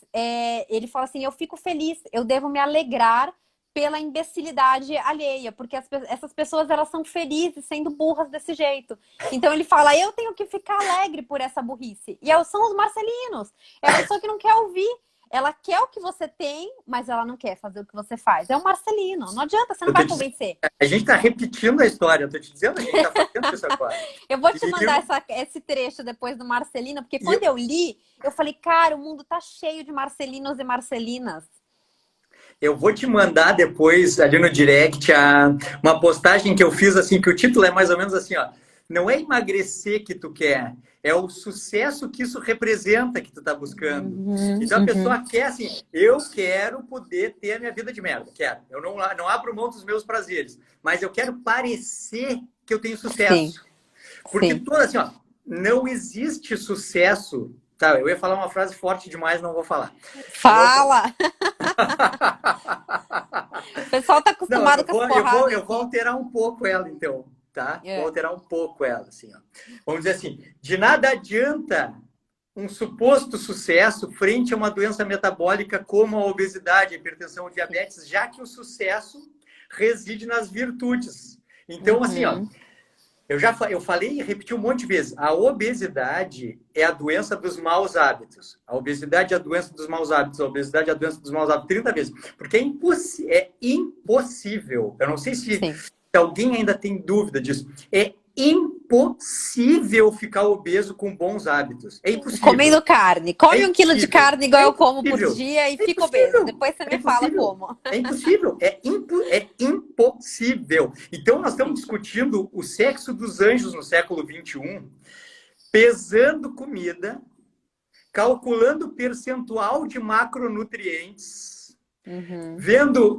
ele fala assim, eu fico feliz, eu devo me alegrar pela imbecilidade alheia, porque essas pessoas elas são felizes sendo burras desse jeito. Então ele fala, eu tenho que ficar alegre por essa burrice. E são os marcelinos. É a pessoa que não quer ouvir. Ela quer o que você tem, mas ela não quer fazer o que você faz. É um marcelino. Não adianta, você não Eu tô vai te dizendo, convencer. a gente está repetindo a história. Eu tô te dizendo, a gente está fazendo isso agora. Eu vou te E mandar esse trecho depois do Marcelino, porque quando eu, eu li, eu falei, cara, o mundo tá cheio de marcelinos e marcelinas. eu vou te mandar depois ali no direct uma postagem que eu fiz assim, que o título é mais ou menos assim, ó. Não é emagrecer que tu quer, é o sucesso que isso representa que tu tá buscando. Uhum, Então a uhum. pessoa quer assim, eu quero poder ter a minha vida de merda, quero. Eu não abro mão dos meus prazeres, mas eu quero parecer que eu tenho Sim, sucesso. Porque sim. toda assim, ó, não existe sucesso. Tá, eu ia falar uma frase forte demais, não vou falar. Eu vou... Fala! O pessoal tá Não, acostumado com as porradas eu vou aqui. alterar um pouco ela, então, tá? Vou É. alterar um pouco ela, assim, ó. Vamos dizer assim, de nada adianta um suposto sucesso frente a uma doença metabólica como a obesidade, a hipertensão, o diabetes, já que o sucesso reside nas virtudes. Então, assim, ó, Uhum. eu falei e repeti um monte de vezes. A obesidade é a doença dos maus hábitos. A obesidade é a doença dos maus hábitos. A obesidade é a doença dos maus hábitos 30 vezes. Porque é impossível. Eu não sei se Sim. alguém ainda tem dúvida disso. É impossível ficar obeso com bons hábitos. É impossível. Comendo carne. É Come 1 quilo de impossível. carne igual É eu como por impossível. dia e É fico obeso. impossível. Depois você É me fala impossível. como. É impossível. É impossível. Então, nós estamos Sim. discutindo o sexo dos anjos no século XXI, pesando comida, calculando o percentual de macronutrientes, Uhum.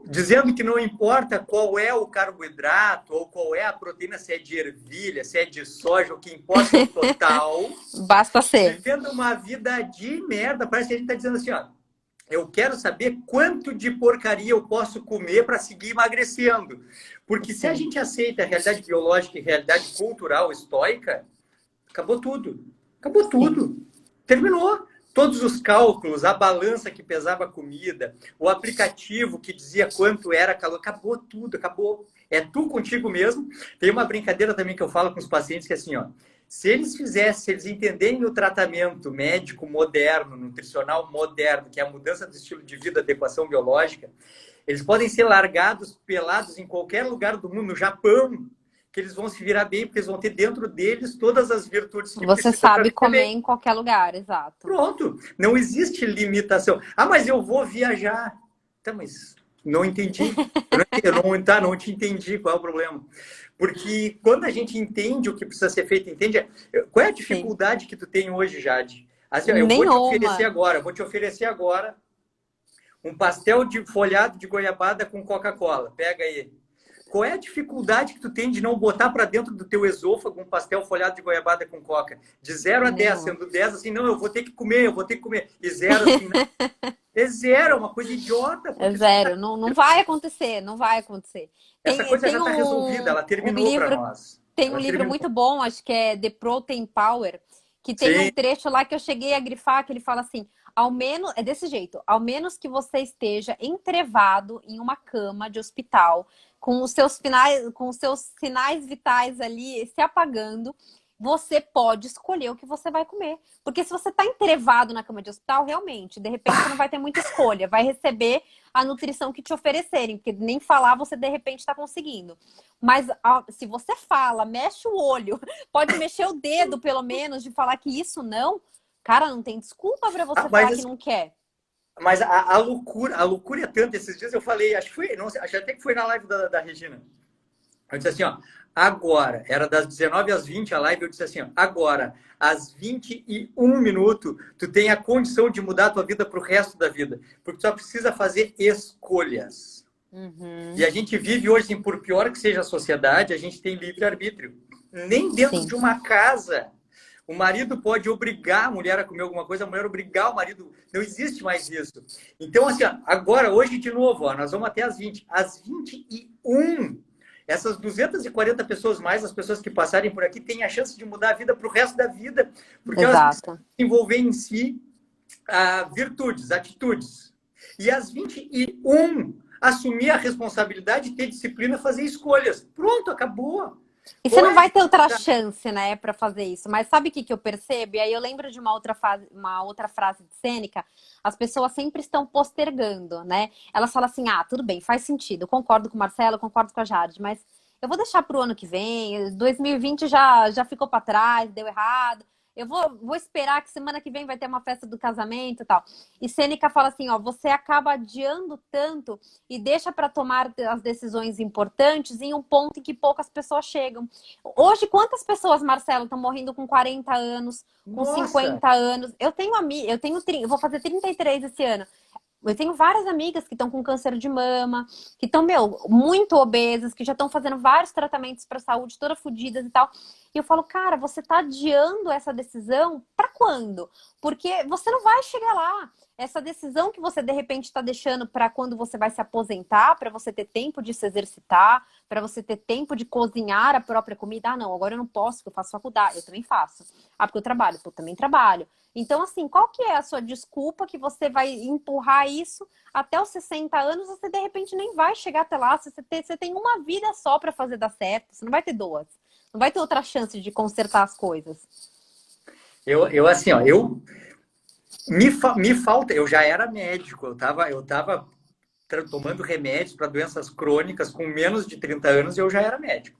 dizendo que não importa qual é o carboidrato ou qual é a proteína, se é de ervilha, se é de soja, o que importa é o total. Basta ser. Vivendo uma vida de merda. Parece que a gente está dizendo assim, ó, Eu quero saber quanto de porcaria eu posso comer para seguir emagrecendo. Porque se a gente aceita a realidade biológica e a realidade cultural estoica, acabou tudo. Acabou tudo. Terminou. Todos os cálculos, a balança que pesava a comida, o aplicativo que dizia quanto era calor, acabou tudo, acabou. É tu contigo mesmo. Tem uma brincadeira também que eu falo com os pacientes que é assim, ó, se eles entenderem o tratamento médico moderno, nutricional moderno, que é a mudança do estilo de vida, adequação biológica, eles podem ser largados, pelados em qualquer lugar do mundo, no Japão, que eles vão se virar bem, porque eles vão ter dentro deles todas as virtudes que Você precisam para sabe viver comer bem. em qualquer lugar, exato. Pronto, não existe limitação. Ah, mas eu vou viajar. Tá, mas não entendi. Não te entendi qual é o problema. Porque quando a gente entende o que precisa ser feito, entende? Qual é a Sim. dificuldade que tu tem hoje, Jade? Assim, ó, eu Nenhuma. vou te oferecer agora um pastel de folhado de goiabada com Coca-Cola. Pega aí. Qual é a dificuldade que tu tem de não botar para dentro do teu esôfago um pastel folhado de goiabada com coca? De 0 a 10, Nenhuma. sendo 10 assim, não, eu vou ter que comer, eu vou ter que comer. E 0 assim, não. É 0, é uma coisa idiota, É porque isso tá... zero. Não, não vai acontecer, não vai acontecer. essa Tem, coisa já tem está resolvida, ela um terminou para livro, nós. tem um Ela livro terminou. muito bom, acho que é The Protein Power, que tem um Sim, trecho lá que eu cheguei a grifar, que ele fala assim, ao menos, é desse jeito, ao menos que você esteja entrevado em uma cama de hospital, com os seus sinais vitais ali se apagando, você pode escolher o que você vai comer. Porque se você está entrevado na cama de hospital, realmente, de repente você não vai ter muita escolha. Vai receber a nutrição que te oferecerem, porque nem falar você de repente está conseguindo. Mas se você fala, mexe o olho, pode mexer o dedo pelo menos de falar que isso não, cara, não tem desculpa para você falar que mas, não quer. mas a loucura é tanta. Esses dias eu falei, acho que foi, não sei, acho até que foi na live da Regina. Eu disse assim, ó, agora, era das 19 às 20 a live, eu disse assim, ó, agora, às 21 minutos, tu tem a condição de mudar a tua vida para o resto da vida. Porque tu só precisa fazer escolhas. E a gente vive hoje, assim, por pior que seja a sociedade, a gente tem livre-arbítrio. Nem dentro Sim. de uma casa, o marido pode obrigar a mulher a comer alguma coisa, a mulher obrigar o marido. Não existe mais isso. Então, assim, ó, agora, hoje de novo, ó, nós vamos até às 20. Às 21, essas 240 pessoas mais, as pessoas que passarem por aqui, têm a chance de mudar a vida para o resto da vida, porque elas precisam Exato. desenvolver em si virtudes, atitudes. E às 21, assumir a responsabilidade, ter disciplina, fazer escolhas. Pronto, acabou. E você Qual não é a vai ter outra dificuldade? chance, né, para fazer isso. Mas sabe o que, que eu percebo? E aí eu lembro de uma outra frase de Sêneca. As pessoas sempre estão postergando, né? Elas falam assim: ah, tudo bem, faz sentido. Eu concordo com o Marcelo, eu concordo com a Jade, mas eu vou deixar para o ano que vem. 2020 já ficou para trás, deu errado. Eu vou esperar que semana que vem vai ter uma festa do casamento e tal. E Sêneca fala assim: ó, você acaba adiando tanto e deixa para tomar as decisões importantes em um ponto em que poucas pessoas chegam. Hoje, quantas pessoas, Marcelo, estão morrendo com 40 anos, com Nossa, 50 anos? Eu vou fazer 33 esse ano. Eu tenho várias amigas que estão com câncer de mama, que estão, muito obesas, que já estão fazendo vários tratamentos para saúde, toda fodidas e tal. E eu falo, cara, você tá adiando essa decisão para quando? Porque você não vai chegar lá. Essa decisão que você de repente está deixando para quando você vai se aposentar, para você ter tempo de se exercitar, para você ter tempo de cozinhar a própria comida. Ah, não, agora eu não posso, porque eu faço faculdade. Eu também faço. Ah, porque eu trabalho. Eu também trabalho. Então, assim, qual que é a sua desculpa que você vai empurrar isso até os 60 anos? Você, de repente, nem vai chegar até lá. Você tem uma vida só para fazer dar certo. Você não vai ter duas. Não vai ter outra chance de consertar as coisas. eu assim, ó, me falta, eu já era médico, eu tava tomando remédios para doenças crônicas com menos de 30 anos e eu já era médico.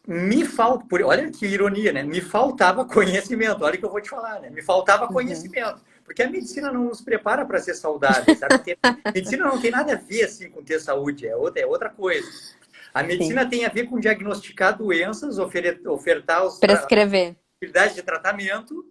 Me falta, olha que ironia, né? Me faltava conhecimento, olha o que eu vou te falar, né? Me faltava Uhum. conhecimento, porque a medicina não nos prepara para ser saudáveis, sabe? Medicina não tem nada a ver assim com ter saúde, é outra coisa. A Sim. medicina tem a ver com diagnosticar doenças, ofertar as Prescrever. possibilidades de tratamento.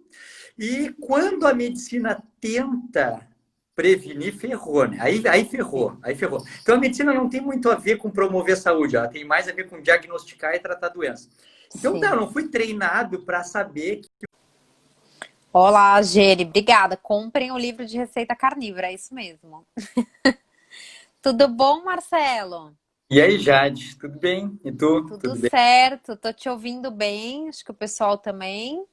E quando a medicina tenta prevenir, ferrou, né? Aí Sim. ferrou, aí ferrou. Então a medicina não tem muito a ver com promover saúde, ela tem mais a ver com diagnosticar e tratar doença. Então, tá, eu Sim. não fui treinado para saber que Olá, Geri, obrigada. Comprem o livro de receita carnívora, é isso mesmo. Tudo bom, Marcelo? E aí, Jade, tudo bem? E tu? Tudo Tudo bem? certo, tô te ouvindo bem, acho que o pessoal também.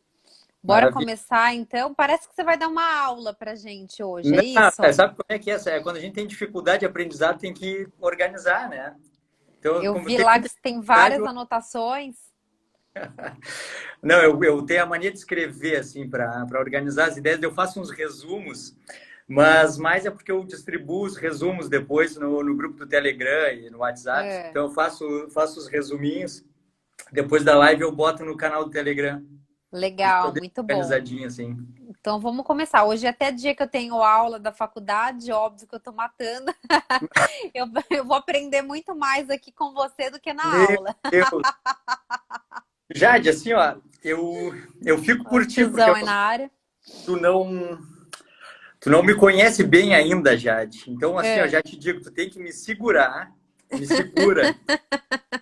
Bora Maravilha. começar então? Parece que você vai dar uma aula pra gente hoje, Não, é isso? sabe como é que é? Quando a gente tem dificuldade de aprendizado, tem que organizar, né? Então, Eu como vi tem lá muita que você tem dificuldade, várias anotações. não, eu tenho a mania de escrever, assim, para organizar as ideias. Eu faço uns resumos, mas mais é porque eu distribuo os resumos depois no grupo do Telegram e no WhatsApp. É, Então, eu faço os resuminhos. Depois da live, eu boto no canal do Telegram. Isso eu legal, deixo muito bom. organizadinho, assim. Então vamos começar. Hoje é até dia que eu tenho aula da faculdade, óbvio que eu tô matando. Eu vou aprender muito mais aqui com você do que na Meu aula. Deus. Jade, assim, ó, eu fico Ó, por ti, porque tiozão aí na área. tu não, tu não me conhece bem ainda, Jade. Então, assim, ó, É, já te digo, tu tem que me segurar, me segura.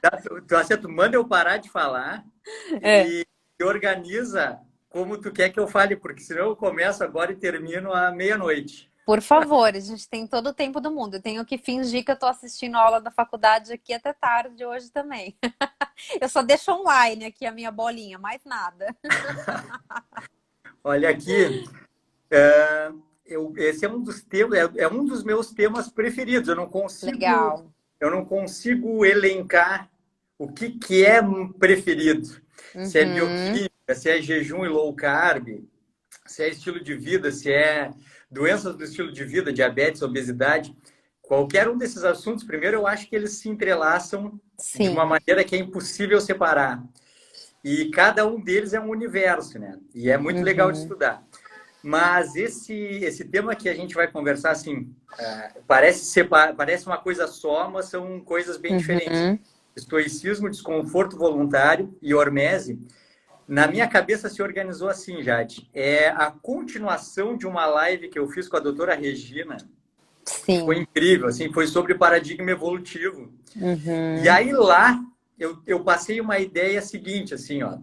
Tá? Assim, tu manda eu parar de falar é. e organiza como tu quer que eu fale, porque senão eu começo agora e termino à meia-noite. Por favor, a gente tem todo o tempo do mundo. Eu tenho que fingir que eu tô assistindo a aula da faculdade aqui até tarde hoje também. Eu só deixo online aqui a minha bolinha, mais nada. Olha aqui, esse é um dos temas, é um dos meus temas preferidos. Legal. Eu não consigo elencar o que é preferido. Se é Uhum. bioquímica, se é jejum e low carb, se é estilo de vida, se é doenças do estilo de vida, diabetes, obesidade. Qualquer um desses assuntos, primeiro, eu acho que eles se entrelaçam de uma Sim. maneira que é impossível separar. E cada um deles é um universo, né? E é muito legal de Uhum. estudar. Mas esse tema que a gente vai conversar, assim, parece uma coisa só, mas são coisas bem diferentes. Uhum. Estoicismo, desconforto voluntário e hormese, na minha cabeça se organizou assim, Jade. É a continuação de uma live que eu fiz com a doutora Regina, que foi Sim. incrível, assim, foi sobre paradigma evolutivo. E Uhum. aí lá eu passei uma ideia seguinte, assim, ó,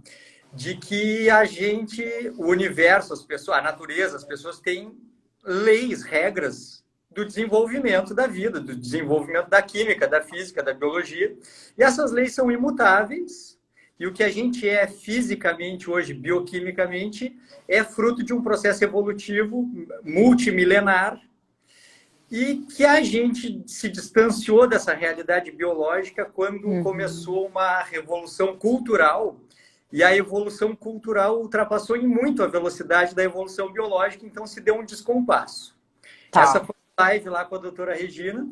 de que a gente, o universo, as pessoas, a natureza, as pessoas têm leis, regras do desenvolvimento da vida, do desenvolvimento da química, da física, da biologia. E essas leis são imutáveis. E o que a gente é fisicamente hoje, bioquimicamente, é fruto de um processo evolutivo multimilenar e que a gente se distanciou dessa realidade biológica quando Uhum. começou uma revolução cultural. E a evolução cultural ultrapassou em muito a velocidade da evolução biológica, então se deu um descompasso. Essa Tá. foi a live lá com a doutora Regina.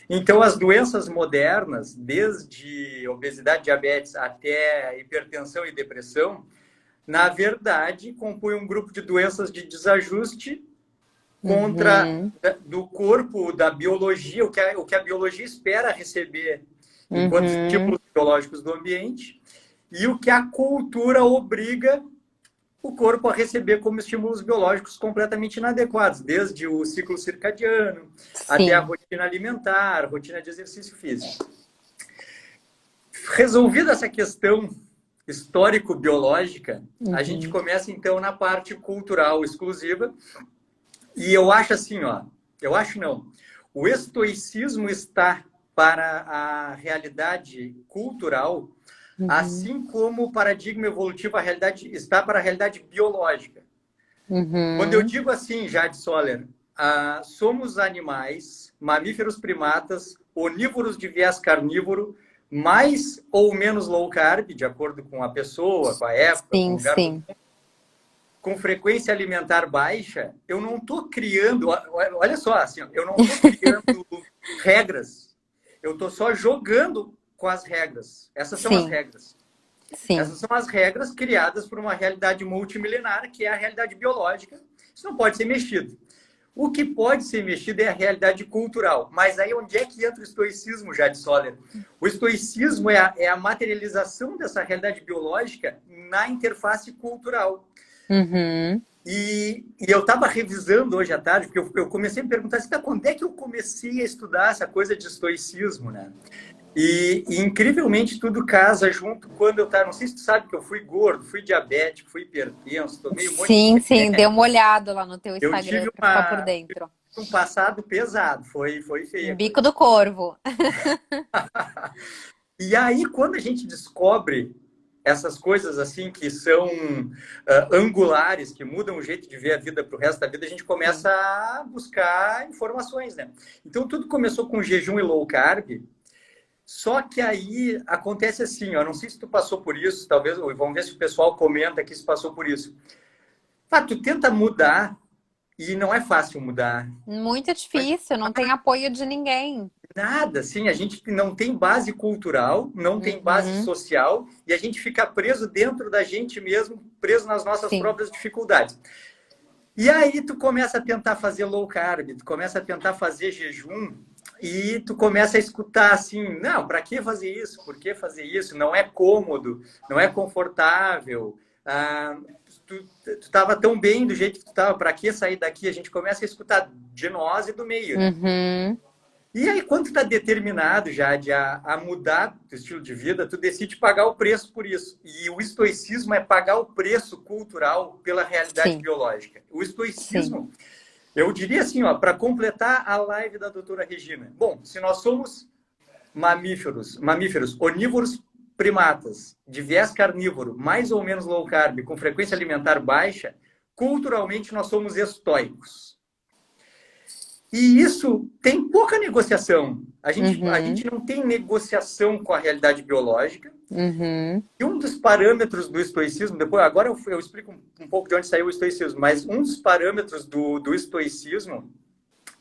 Então, as doenças modernas, desde obesidade, diabetes até hipertensão e depressão, na verdade, compõem um grupo de doenças de desajuste contra Uhum. do corpo, da biologia, o que a biologia espera receber enquanto Uhum. estímulos biológicos do ambiente, e o que a cultura obriga o corpo a receber como estímulos biológicos completamente inadequados, desde o ciclo circadiano até a Sim. rotina alimentar, rotina de exercício físico. Resolvida essa questão histórico-biológica, a gente Uhum. começa então na parte cultural exclusiva. E eu acho assim, ó, eu acho não. O estoicismo está para a realidade cultural, Uhum. assim como o paradigma evolutivo a realidade, está para a realidade biológica. Quando eu Uhum. digo assim, Jade Soller, somos animais, mamíferos primatas, onívoros de viés carnívoro, mais ou menos low carb, de acordo com a pessoa, com a época, com o Sim, lugar do sim. com frequência alimentar baixa, eu não estou criando, olha só, assim, eu não estou criando regras, eu estou só jogando com as regras. Essas são as Sim. regras. Sim. Essas são as regras criadas por uma realidade multimilenar, que é a realidade biológica. Isso não pode ser mexido. O que pode ser mexido é a realidade cultural. Mas aí onde é que entra o estoicismo, Jade Soller? O estoicismo é a materialização dessa realidade biológica na interface cultural. Uhum. E eu estava revisando hoje à tarde, porque eu comecei a me perguntar assim, tá, quando é que eu comecei a estudar essa coisa de estoicismo, né? E incrivelmente tudo casa junto quando eu tava. Não sei se tu sabe que eu fui gordo, fui diabético, fui hipertenso, tomei um monte de Sim, sim, dei remédio. uma olhada lá no teu Eu Instagram tive para ficar por dentro. um passado pesado, foi feia Um a bico coisa. do corvo. E aí, quando a gente descobre essas coisas assim que são angulares, que mudam o jeito de ver a vida para o resto da vida, a gente Sim. começa a buscar informações, né? Então, tudo começou com jejum e low carb, só que aí acontece assim, ó, não sei se tu passou por isso, talvez, vamos ver se o pessoal comenta aqui se passou por isso. Ah, tu tenta mudar e não é fácil mudar. Muito difícil, não tem apoio de ninguém. Nada, assim, a gente não tem base cultural, não tem base Uhum, social e a gente fica preso dentro da gente mesmo, preso nas nossas sim. próprias dificuldades. E aí tu começa a tentar fazer low carb, tu começa a tentar fazer jejum e tu começa a escutar assim, não, para que fazer isso? Por que fazer isso? Não é cômodo, não é confortável. Ah, tu estava tão bem do jeito que tu estava, para que sair daqui? A gente começa a escutar de nós e do meio, né? Uhum, E aí, quando tu está determinado já a mudar o estilo de vida, tu decide pagar o preço por isso. E o estoicismo é pagar o preço cultural pela realidade sim, biológica. O sim. estoicismo, eu diria assim, ó, para completar a live da doutora Regina. Bom, se nós somos mamíferos onívoros primatas, de viés carnívoro, mais ou menos low carb, com frequência alimentar baixa, culturalmente nós somos estoicos. E isso tem pouca negociação. A Uhum, gente não tem negociação com a realidade biológica. uhum, E um dos parâmetros do estoicismo, depois, agora eu explico um pouco de onde saiu o estoicismo, mas um dos parâmetros do estoicismo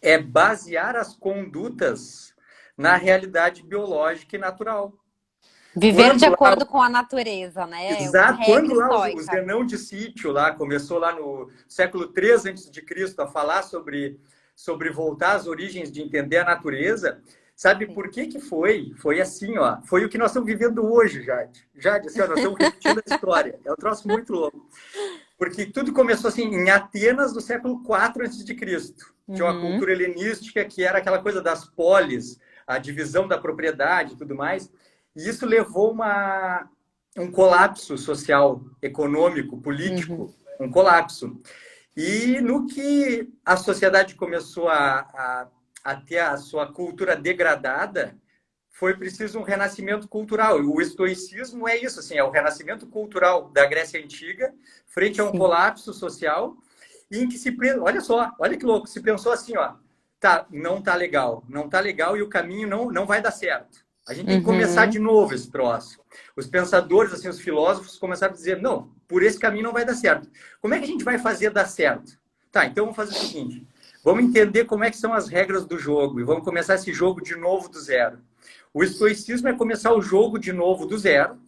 é basear as condutas na realidade biológica e natural. viver de Quando lá, acordo com a natureza, né? É uma exato, regra quando lá o estoica. Zenão de Sítio lá começou lá no século 3 antes de Cristo a falar sobre voltar às origens de entender a natureza, sabe Sim. por que que foi? Foi assim, ó, foi o que nós estamos vivendo hoje, Jade. Jade, assim, ó, nós estamos repetindo a história. É um troço muito louco. Porque tudo começou assim em Atenas do século 4 antes de Cristo. Tinha uma Uhum, cultura helenística que era aquela coisa das polis, a divisão da propriedade e tudo mais. E isso levou um colapso social, econômico, uhum, político, um colapso. E no que a sociedade começou a ter a sua cultura degradada, foi preciso um renascimento cultural. E o estoicismo é isso, assim, é o renascimento cultural da Grécia Antiga, frente a um sim. colapso social, em que se, olha só, olha que louco, se pensou assim, ó, tá, não tá legal, não tá legal e o caminho não vai dar certo. A gente tem que começar Uhum, de novo esse troço. Os pensadores, assim, os filósofos começaram a dizer, não, por esse caminho não vai dar certo. Como é que a gente vai fazer dar certo? Tá, então vamos fazer o seguinte, vamos entender como é que são as regras do jogo e vamos começar esse jogo de novo do zero. O estoicismo é começar o jogo de novo do zero,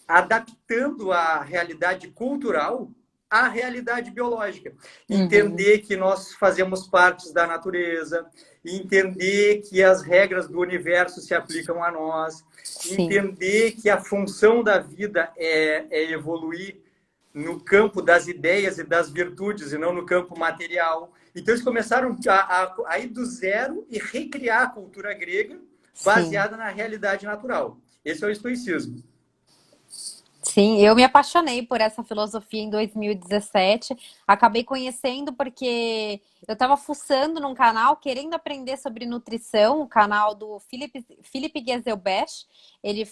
adaptando a realidade cultural à realidade biológica. uhum, Entender que nós fazemos parte da natureza, entender que as regras do universo se aplicam a nós, sim. entender que a função da vida é evoluir no campo das ideias e das virtudes e não no campo material. Então eles começaram a ir do zero e recriar a cultura grega Sim. baseada na realidade natural. Esse é o estoicismo. Sim, eu me apaixonei por essa filosofia em 2017. Acabei conhecendo porque eu estava fuçando num canal querendo aprender sobre nutrição, o canal do Philip Gezelbach. Ele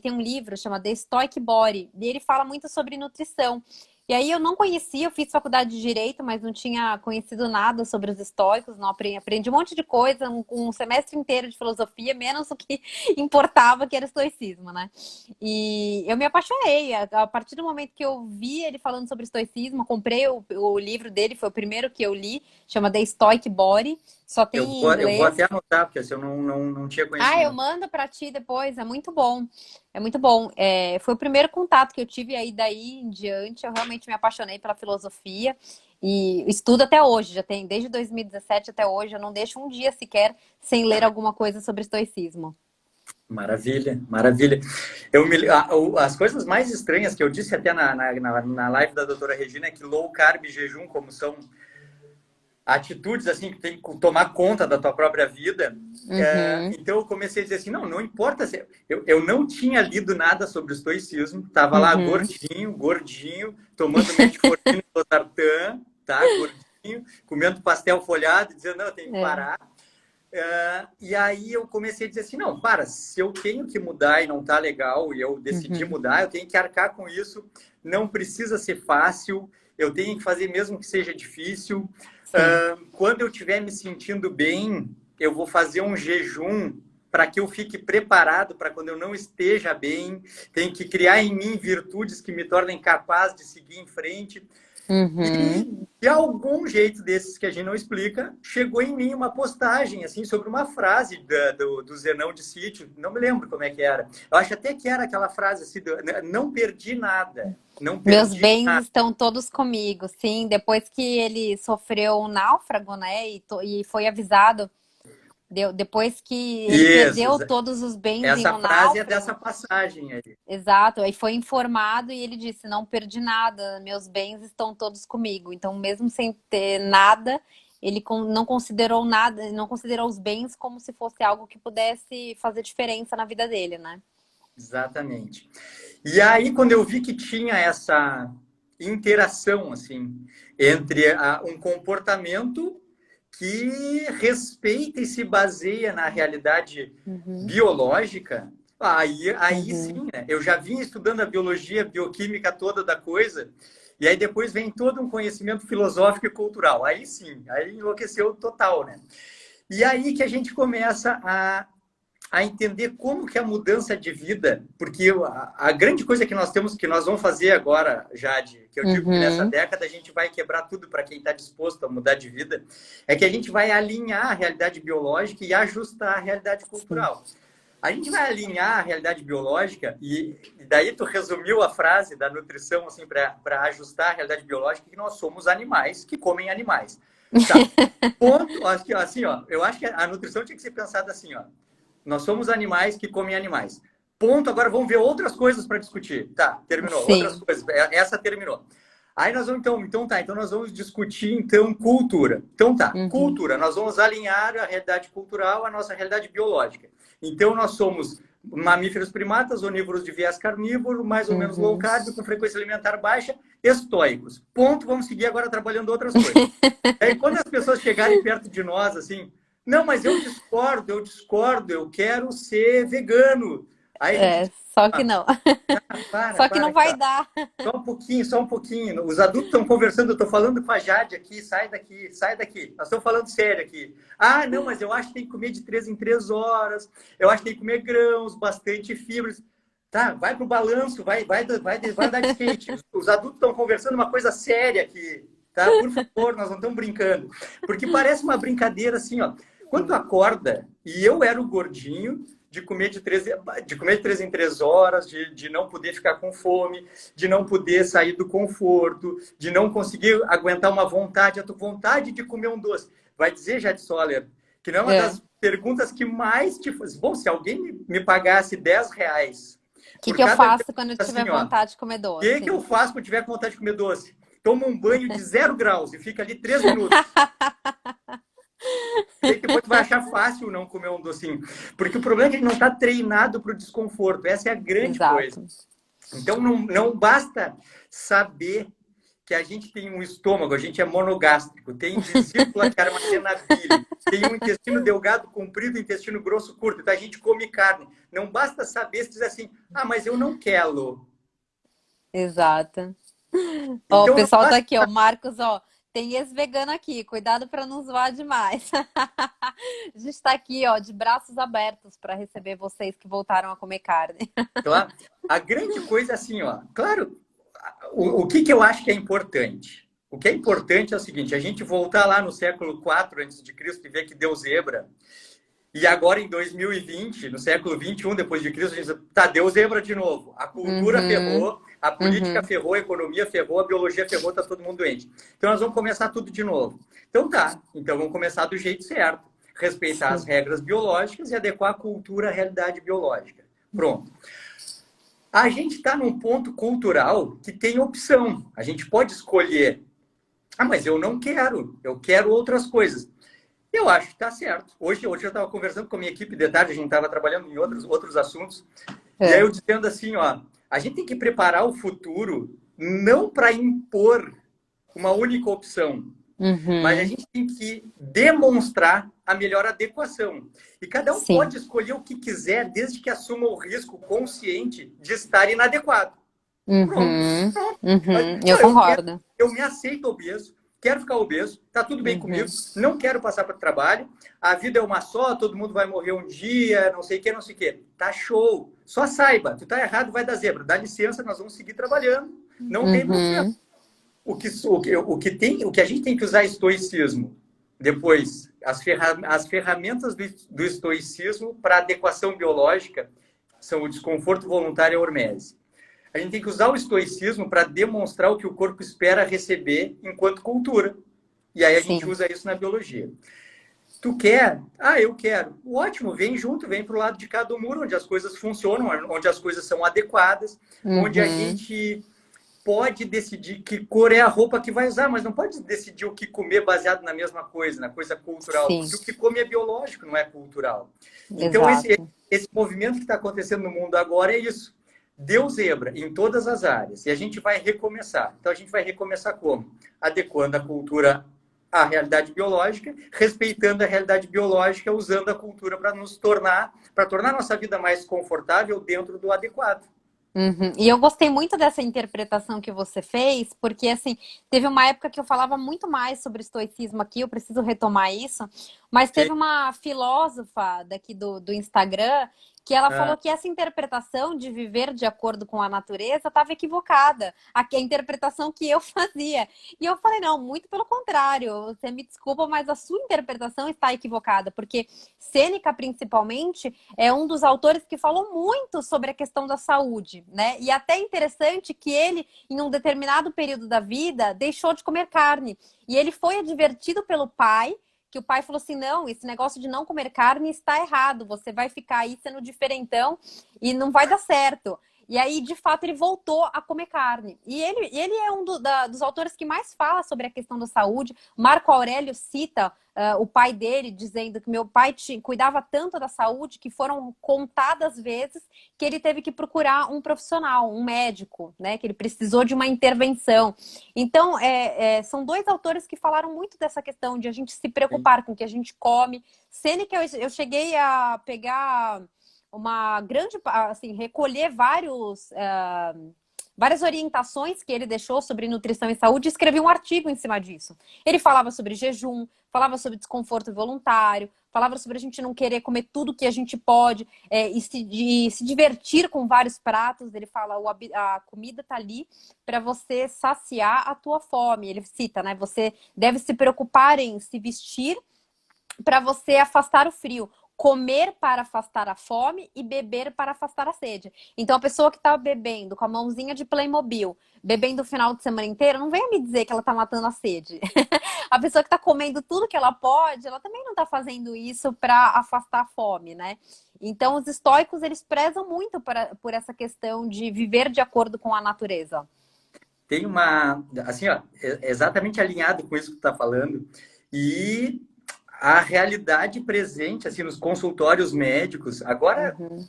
tem um livro chamado The Stoic Body, e ele fala muito sobre nutrição. E aí eu não conhecia, eu fiz faculdade de direito, mas não tinha conhecido nada sobre os estoicos, não aprendi um monte de coisa, um semestre inteiro de filosofia, menos o que importava, que era estoicismo, né? E eu me apaixonei. A partir do momento que eu vi ele falando sobre estoicismo, comprei o livro dele, foi o primeiro que eu li, chama The Stoic Body, só tem em Eu vou até inglês. anotar, porque assim, eu não tinha Ah, eu conhecimento. mando para ti depois, é muito bom. É muito bom. É, foi o primeiro contato que eu tive, aí daí em diante eu realmente me apaixonei pela filosofia e estudo até hoje, já tem desde 2017 até hoje, eu não deixo um dia sequer sem ler alguma coisa sobre estoicismo. Maravilha, maravilha. As coisas mais estranhas que eu disse até na live da doutora Regina é que low carb e jejum, como são atitudes assim que tem que tomar conta da tua própria vida. Uhum. Então eu comecei a dizer assim, não importa se eu não tinha lido nada sobre o estoicismo, estava lá Uhum. gordinho, tomando metformina e losartan, tá, gordinho, comendo pastel folhado, dizendo não, eu tenho que É. parar. E aí eu comecei a dizer assim, não, se eu tenho que mudar e não tá legal e eu decidi Uhum. mudar, eu tenho que arcar com isso, não precisa ser fácil, eu tenho que fazer mesmo que seja difícil. Sim. Quando eu estiver me sentindo bem, eu vou fazer um jejum para que eu fique preparado para quando eu não esteja bem, tenho que criar em mim virtudes que me tornem capaz de seguir em frente. Uhum. E, de algum jeito desses que a gente não explica, chegou em mim uma postagem assim sobre uma frase do Zenão de Sítio, não me lembro como é que era. Eu acho até que era aquela frase assim, não perdi nada, não Meus perdi bens nada. estão todos comigo, sim. Depois que ele sofreu um náufrago, né, e foi avisado, depois que ele Isso, perdeu todos os bens em essa um frase é dessa náufrago, passagem aí. exato, aí foi informado e ele disse: não perdi nada, meus bens estão todos comigo. Então, mesmo sem ter nada, ele não considerou nada, não considerou os bens como se fosse algo que pudesse fazer diferença na vida dele, né? Exatamente. E aí, quando eu vi que tinha essa interação, assim, entre um comportamento que respeita e se baseia na realidade Uhum, biológica, aí uhum. sim, né? Eu já vim estudando a biologia, bioquímica toda da coisa, e aí depois vem todo um conhecimento filosófico e cultural. Aí sim, aí enlouqueceu total, né? E aí que a gente começa a entender como que a mudança de vida, porque a grande coisa que nós temos, que nós vamos fazer agora, Jade, que eu digo que nessa Uhum. década a gente vai quebrar tudo para quem está disposto a mudar de vida, é que a gente vai alinhar a realidade biológica e ajustar a realidade Sim. cultural. A gente vai alinhar a realidade biológica, e daí tu resumiu a frase da nutrição assim, para ajustar a realidade biológica, que nós somos animais que comem animais. Tá. Ponto, assim, ó, eu acho que a nutrição tinha que ser pensada assim, ó. Nós somos animais que comem animais. Ponto. Agora vamos ver outras coisas para discutir. Tá, terminou. Outras Sim. coisas. Essa terminou. Aí nós vamos, então nós vamos discutir, então, cultura. Então tá, Uhum. cultura. Nós vamos alinhar a realidade cultural à nossa realidade biológica. Então nós somos mamíferos primatas, onívoros de viés carnívoro, mais ou menos low Uhum. carb, com frequência alimentar baixa, estoicos. Ponto. Vamos seguir agora trabalhando outras coisas. Aí quando as pessoas chegarem perto de nós, assim, não, mas eu discordo, eu quero ser vegano. Aí a gente É, diz, só que ah, não. Só que para não aqui, vai ó. dar. Só um pouquinho. Os adultos estão conversando, eu estou falando com a Jade aqui, sai daqui, sai daqui. Nós estamos falando sério aqui. Ah, não, mas eu acho que tem que comer de 3 em 3 horas, eu acho que tem que comer grãos, bastante fibras. Tá, vai pro balanço, vai andar de skate. Os adultos estão conversando uma coisa séria aqui, tá? Por favor, nós não estamos brincando. Porque parece uma brincadeira assim, ó. Quando tu Sim. acorda, e eu era o gordinho de comer de 3 em 3 horas, de não poder ficar com fome, de não poder sair do conforto, de não conseguir aguentar uma vontade, a tua vontade de comer um doce. Vai dizer, Jade Soller, que não é uma É. das perguntas que mais te faz. Bom, se alguém me pagasse R$ 10 O que por que eu cada faço vez quando eu tiver assim, ó, o vontade de comer que eu doce? faço quando tiver com vontade de comer doce? Toma um banho de 0 graus e fica ali 3 minutos. E aí depois tu vai achar fácil não comer um docinho. Porque o problema é que a gente não está treinado para o desconforto. Essa é a grande coisa. Exato. Então não basta saber que a gente tem um estômago, a gente é monogástrico, tem vesícula que armazena bile, tem um intestino delgado comprido, intestino grosso curto, então a gente come carne. Não basta saber se dizer assim, mas eu não quero. Exato. Ó, o Então não pessoal tá basta. aqui, ó. Marcos, ó. Tem ex-vegano aqui. Cuidado para não zoar demais. A gente tá aqui, ó, de braços abertos para receber vocês que voltaram a comer carne. Claro. A grande coisa é assim, ó. Claro, o que eu acho que é importante? O que é importante é o seguinte: a gente voltar lá no século IV a.C. e ver que deu zebra. E agora, em 2020, no século XXI, depois de Cristo, a gente diz, tá, deu zebra de novo. A cultura Uhum, ferrou, a política uhum. ferrou, a economia ferrou, a biologia ferrou, tá todo mundo doente. Então, nós vamos começar tudo de novo. Então, tá. Então, vamos começar do jeito certo. Respeitar as Sim. regras biológicas e adequar a cultura à realidade biológica. Pronto. A gente está num ponto cultural que tem opção. A gente pode escolher Ah, mas eu não quero, eu quero outras coisas. Eu acho que está certo. Hoje eu estava conversando com a minha equipe de tarde, a gente estava trabalhando em outros assuntos, e aí É. eu dizendo assim, ó, a gente tem que preparar o futuro não para impor uma única opção, mas a Uhum. gente tem que demonstrar a melhor adequação. E cada um Sim. pode escolher o que quiser, desde que assuma o risco consciente de estar inadequado. Pronto. Uhum. Uhum. Eu Não, concordo. eu me aceito obeso, quero ficar obeso, tá tudo bem Uhum. comigo, não quero passar para o trabalho, a vida é uma só, todo mundo vai morrer um dia, não sei o que, não sei o que. Tá show. Só saiba, tu tá errado, vai dar zebra. Dá licença, nós vamos seguir trabalhando, não tem problema. Uhum. O que a gente tem que usar é estoicismo. Depois, as ferramentas do estoicismo para adequação biológica são o desconforto voluntário e a hormese. A gente tem que usar o estoicismo para demonstrar o que o corpo espera receber enquanto cultura. E aí a gente Sim. usa isso na biologia. Tu quer? Ah, eu quero. Ótimo, vem junto, vem para o lado de cá do muro, onde as coisas funcionam, onde as coisas são adequadas, onde a Uhum. gente pode decidir que cor é a roupa que vai usar, mas não pode decidir o que comer baseado na mesma coisa, na coisa cultural, Sim. porque o que come é biológico, não é cultural. Então, Exato. esse movimento que está acontecendo no mundo agora é isso. Deu zebra em todas as áreas e a gente vai recomeçar. Então, a gente vai recomeçar como? Adequando a cultura à realidade biológica, respeitando a realidade biológica, usando a cultura para tornar nossa vida mais confortável dentro do adequado. Uhum. E eu gostei muito dessa interpretação que você fez, porque assim, teve uma época que eu falava muito mais sobre estoicismo aqui, eu preciso retomar isso, mas teve uma filósofa daqui do Instagram que ela falou Ah, que essa interpretação de viver de acordo com a natureza estava equivocada, a interpretação que eu fazia. E eu falei, não, muito pelo contrário, você me desculpa, mas a sua interpretação está equivocada, porque Sêneca, principalmente, é um dos autores que falou muito sobre a questão da saúde, né? E até interessante que ele, em um determinado período da vida, deixou de comer carne. E ele foi advertido pelo pai, que o pai falou assim: não, esse negócio de não comer carne está errado, você vai ficar aí sendo diferentão e não vai dar certo. E aí, de fato, ele voltou a comer carne. E ele é um dos autores que mais fala sobre a questão da saúde. Marco Aurélio cita o pai dele, dizendo que meu pai cuidava tanto da saúde que foram contadas vezes que ele teve que procurar um profissional, um médico, né? Que ele precisou de uma intervenção. Então, são dois autores que falaram muito dessa questão de a gente se sim. preocupar com o que a gente come. Sêneca, eu cheguei a pegar uma grande, assim, recolher várias orientações que ele deixou sobre nutrição e saúde e escrevi um artigo em cima disso. Ele falava sobre jejum, falava sobre desconforto voluntário, falava sobre a gente não querer comer tudo que a gente pode e se divertir com vários pratos. Ele fala, a comida tá ali para você saciar a tua fome. Ele cita, né? Você deve se preocupar em se vestir para você afastar o frio. Comer para afastar a fome e beber para afastar a sede. Então, a pessoa que está bebendo com a mãozinha de Playmobil, bebendo o final de semana inteiro, não venha me dizer que ela está matando a sede. A pessoa que está comendo tudo que ela pode, ela também não está fazendo isso para afastar a fome, né? Então, os estoicos, eles prezam muito por essa questão de viver de acordo com a natureza. Tem uma, assim, ó, exatamente alinhado com isso que tu está falando. E a realidade presente, assim, nos consultórios médicos, agora, Uhum.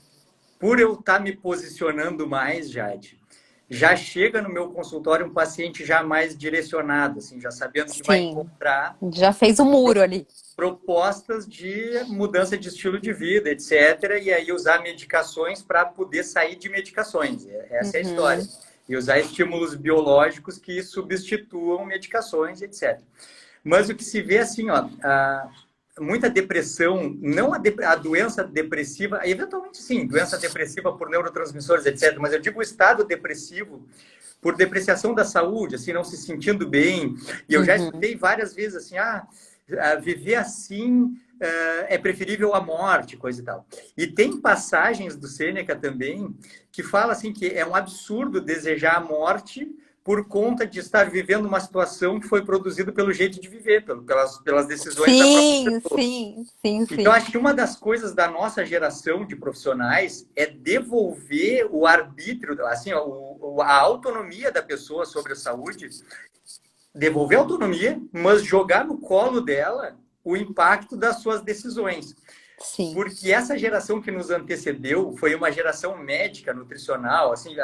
por eu estar me posicionando mais, Jade, já chega no meu consultório um paciente já mais direcionado, assim, já sabendo que vai Sim, encontrar já fez o muro ali. propostas de mudança de estilo de vida, etc. E aí usar medicações para poder sair de medicações. Essa é a história. Uhum. E usar estímulos biológicos que substituam medicações, etc. Mas o que se vê assim, ó, muita depressão, não a doença depressiva, eventualmente sim, doença depressiva por neurotransmissores, etc. Mas eu digo o estado depressivo por depreciação da saúde, assim, não se sentindo bem. E eu já Uhum. escutei várias vezes assim, viver assim é preferível à morte, coisa e tal. E tem passagens do Sêneca também que fala assim que é um absurdo desejar a morte por conta de estar vivendo uma situação que foi produzida pelo jeito de viver, pelas decisões da própria Sim, pessoa. sim, sim, Então, sim. acho que uma das coisas da nossa geração de profissionais é devolver o arbítrio, assim, a autonomia da pessoa sobre a saúde devolver a autonomia, mas jogar no colo dela o impacto das suas decisões. Sim. Porque essa geração que nos antecedeu foi uma geração médica, nutricional, assim,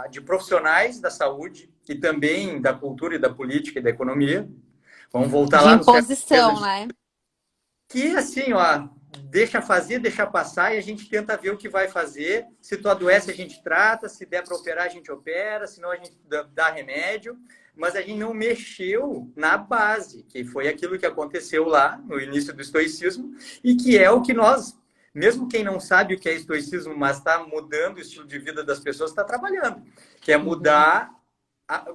de profissionais da saúde e também da cultura e da política e da economia. Vamos voltar De lá no século imposição, né? que assim, ó, deixa fazer, deixa passar e a gente tenta ver o que vai fazer. Se tu adoece, a gente trata, se der para operar, a gente opera, senão a gente dá remédio. Mas a gente não mexeu na base, que foi aquilo que aconteceu lá no início do estoicismo e que é o que nós, mesmo quem não sabe o que é estoicismo, mas está mudando o estilo de vida das pessoas, está trabalhando, que é mudar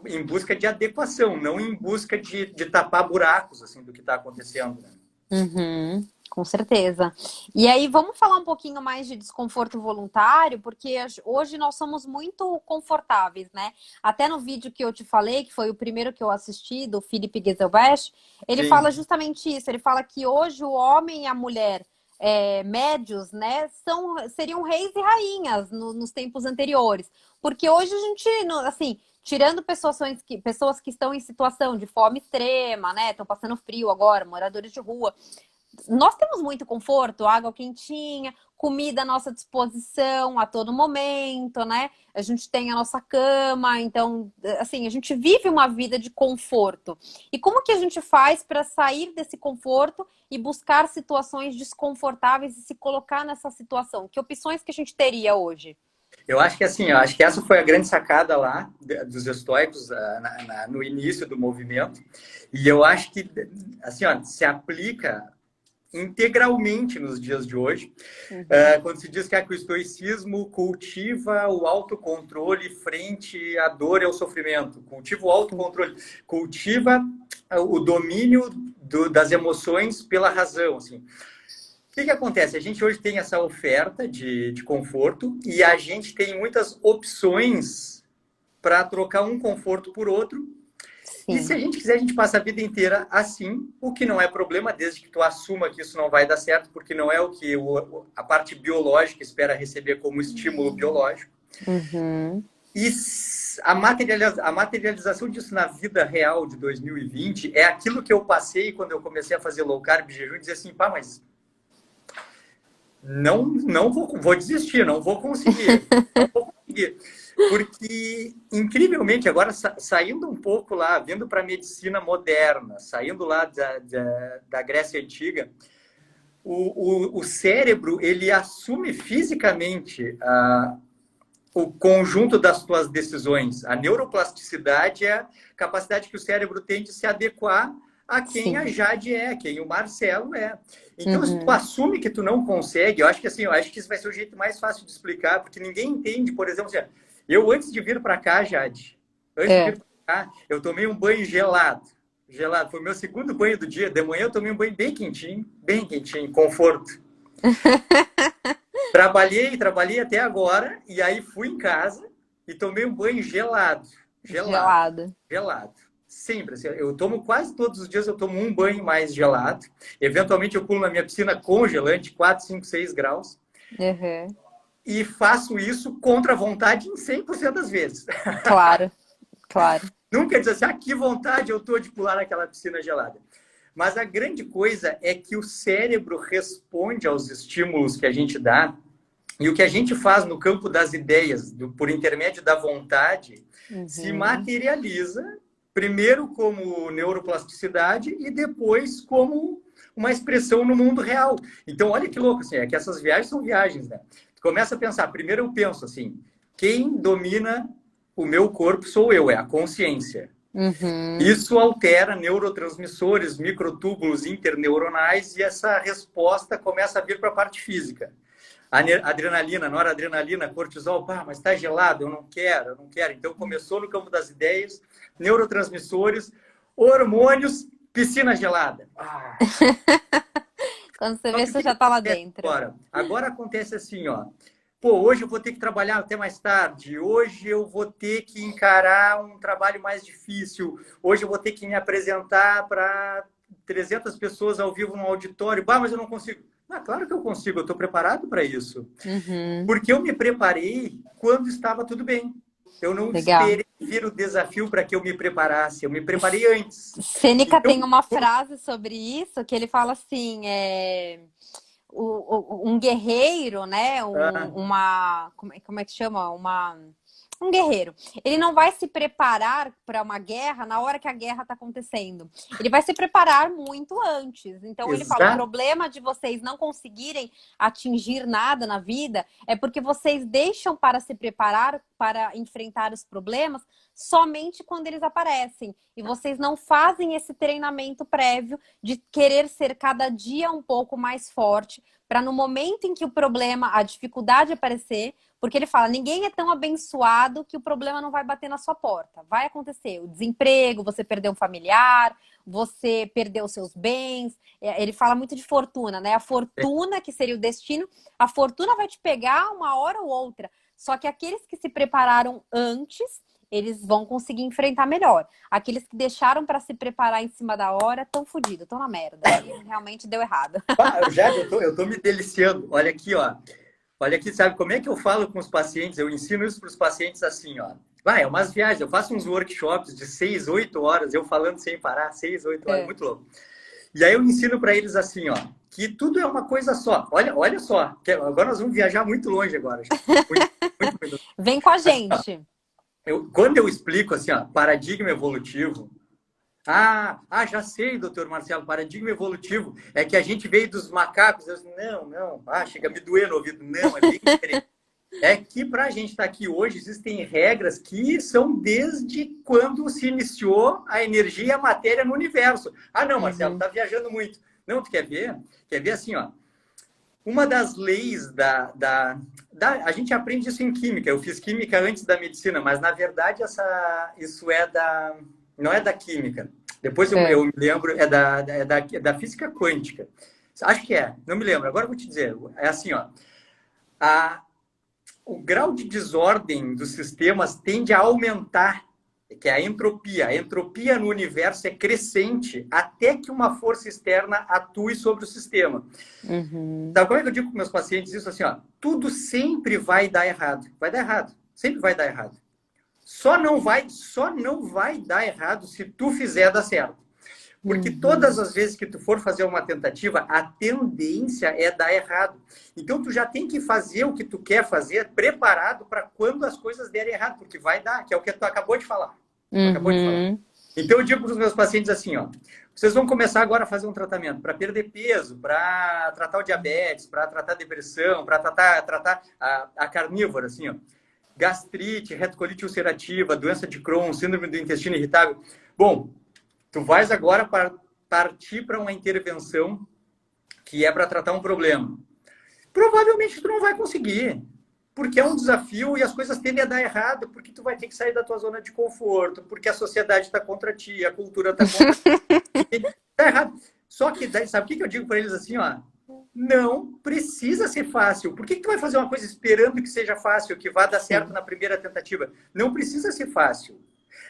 em busca de adequação, não em busca de tapar buracos assim do que está acontecendo. Né? Uhum, com certeza. E aí, vamos falar um pouquinho mais de desconforto voluntário, porque hoje nós somos muito confortáveis, né? Até no vídeo que eu te falei, que foi o primeiro que eu assisti, do Philip Gezelbrecht, ele Sim. fala justamente isso. Ele fala que hoje o homem e a mulher médios, né, seriam reis e rainhas nos tempos anteriores. Porque hoje a gente, assim, tirando pessoas que estão em situação de fome extrema, né? Estão passando frio agora, moradores de rua. Nós temos muito conforto, água quentinha, comida à nossa disposição a todo momento, né? A gente tem a nossa cama, então, assim, a gente vive uma vida de conforto. E como que a gente faz para sair desse conforto e buscar situações desconfortáveis e se colocar nessa situação? Que opções que a gente teria hoje? Eu acho que assim, eu acho que essa foi a grande sacada lá dos estoicos no início do movimento. E eu acho que assim, ó, se aplica integralmente nos dias de hoje, quando se diz que o estoicismo cultiva o autocontrole frente à dor e ao sofrimento, cultiva o autocontrole, cultiva o domínio das emoções pela razão, assim. O que acontece? A gente hoje tem essa oferta de conforto e a gente tem muitas opções para trocar um conforto por outro. Sim. E se a gente quiser, a gente passa a vida inteira assim, o que não é problema, desde que tu assuma que isso não vai dar certo, porque não é o que a parte biológica espera receber como estímulo biológico. Uhum. E a materialização disso na vida real de 2020 é aquilo que eu passei quando eu comecei a fazer low carb, jejum, e dizer assim, pá, mas não vou desistir, não vou conseguir. Não vou conseguir. Porque, incrivelmente, agora saindo um pouco lá, vindo para a medicina moderna, saindo lá da Grécia Antiga, o cérebro, ele assume fisicamente o conjunto das suas decisões. A neuroplasticidade é a capacidade que o cérebro tem de se adequar a quem Sim. a Jade é, quem o Marcelo é. Então, se tu assume que tu não consegue, eu acho que isso vai ser o jeito mais fácil de explicar, porque ninguém entende, por exemplo, assim, eu antes de vir para cá, Jade, antes de vir para cá, eu tomei um banho gelado. Gelado, foi o meu segundo banho do dia. De manhã eu tomei um banho bem quentinho, conforto. Trabalhei até agora, e aí fui em casa e tomei um banho gelado. Sempre. Assim, eu tomo quase todos os dias, eu tomo um banho mais gelado. Eventualmente eu pulo na minha piscina congelante, 4, 5, 6 graus. Uhum. E faço isso contra a vontade em 100% das vezes. Claro. Nunca dizer assim, que vontade eu tô de pular naquela piscina gelada. Mas a grande coisa é que o cérebro responde aos estímulos que a gente dá e o que a gente faz no campo das ideias, por intermédio da vontade, se materializa primeiro como neuroplasticidade e depois como uma expressão no mundo real. Então, olha que louco, assim, é que essas viagens são viagens, né? Tu começa a pensar, primeiro eu penso assim, quem domina o meu corpo sou eu, é a consciência. Isso altera neurotransmissores, microtúbulos interneuronais e essa resposta começa a vir para a parte física. Adrenalina, noradrenalina, cortisol, mas está gelado, eu não quero. Então começou no campo das ideias, neurotransmissores, hormônios, piscina gelada. Quando você vê, você já está lá dentro. Agora acontece assim, ó. Hoje eu vou ter que trabalhar até mais tarde. Hoje eu vou ter que encarar um trabalho mais difícil. Hoje eu vou ter que me apresentar para 300 pessoas ao vivo no auditório. Mas eu não consigo. Claro que eu consigo. Eu estou preparado para isso. Porque eu me preparei quando estava tudo bem. Eu não Legal. esperei vir o desafio para que eu me preparasse. Eu me preparei antes. Sêneca Então, tem uma frase sobre isso que ele fala assim, um guerreiro, né? ah, Como é que chama? Um guerreiro. Ele não vai se preparar para uma guerra na hora que a guerra está acontecendo. Ele vai se preparar muito antes. Então ele fala: o exato. problema de vocês não conseguirem atingir nada na vida é porque vocês deixam para se preparar para enfrentar os problemas somente quando eles aparecem. E vocês não fazem esse treinamento prévio de querer ser cada dia um pouco mais forte para no momento em que o problema, a dificuldade aparecer, porque ele fala, ninguém é tão abençoado que o problema não vai bater na sua porta. Vai acontecer o desemprego, você perdeu um familiar, você perdeu seus bens. Ele fala muito de fortuna, né? A fortuna, que seria o destino, a fortuna vai te pegar uma hora ou outra. Só que aqueles que se prepararam antes, eles vão conseguir enfrentar melhor. Aqueles que deixaram para se preparar em cima da hora estão fodidos, estão na merda. E realmente deu errado. Já eu tô me deliciando. Olha aqui, ó. Olha aqui, sabe como é que eu falo com os pacientes? Eu ensino isso para os pacientes assim, ó. Vai, é umas viagens. Eu faço uns workshops de 6, 8 horas, eu falando sem parar, 6, 8 horas, É. muito louco. E aí eu ensino para eles assim, ó, que tudo é uma coisa só. Olha só, agora nós vamos viajar muito longe agora. Muito. Vem com a gente. Quando eu explico assim, ó, paradigma evolutivo, já sei, doutor Marcelo, paradigma evolutivo é que a gente veio dos macacos. Eu, não, chega a me doer no ouvido. Não, é bem diferente. É que para a gente estar aqui hoje, existem regras que são desde quando se iniciou a energia e a matéria no universo. Não, Marcelo, tá viajando muito. Não, tu quer ver? Quer ver assim, ó. Uma das leis a gente aprende isso em química. Eu fiz química antes da medicina, mas na verdade isso não é da química. Depois eu me lembro, é da física quântica. Acho que não me lembro. Agora eu vou te dizer. É assim, ó. O grau de desordem dos sistemas tende a aumentar, que é a entropia. A entropia no universo é crescente até que uma força externa atue sobre o sistema. Então, como é que eu digo para meus pacientes isso assim, ó? Tudo sempre vai dar errado. Vai dar errado. Sempre vai dar errado. Só não vai dar errado se tu fizer dar certo. Porque todas as vezes que tu for fazer uma tentativa, a tendência é dar errado. Então, tu já tem que fazer o que tu quer fazer preparado para quando as coisas derem errado, porque vai dar, que é o que tu acabou de falar. Então, eu digo para os meus pacientes assim, ó, vocês vão começar agora a fazer um tratamento para perder peso, para tratar o diabetes, para tratar a depressão, para tratar a carnívora, assim, ó. Gastrite, retocolite ulcerativa, doença de Crohn, síndrome do intestino irritável. Bom, tu vais agora partir para uma intervenção que é para tratar um problema. Provavelmente tu não vai conseguir, porque é um desafio e as coisas tendem a dar errado, porque tu vai ter que sair da tua zona de conforto, porque a sociedade está contra ti, a cultura está contra ti. Tá errado. Só que, sabe o que eu digo para eles assim, ó? Não precisa ser fácil. Por que tu vai fazer uma coisa esperando que seja fácil, que vá dar certo na primeira tentativa? Não precisa ser fácil.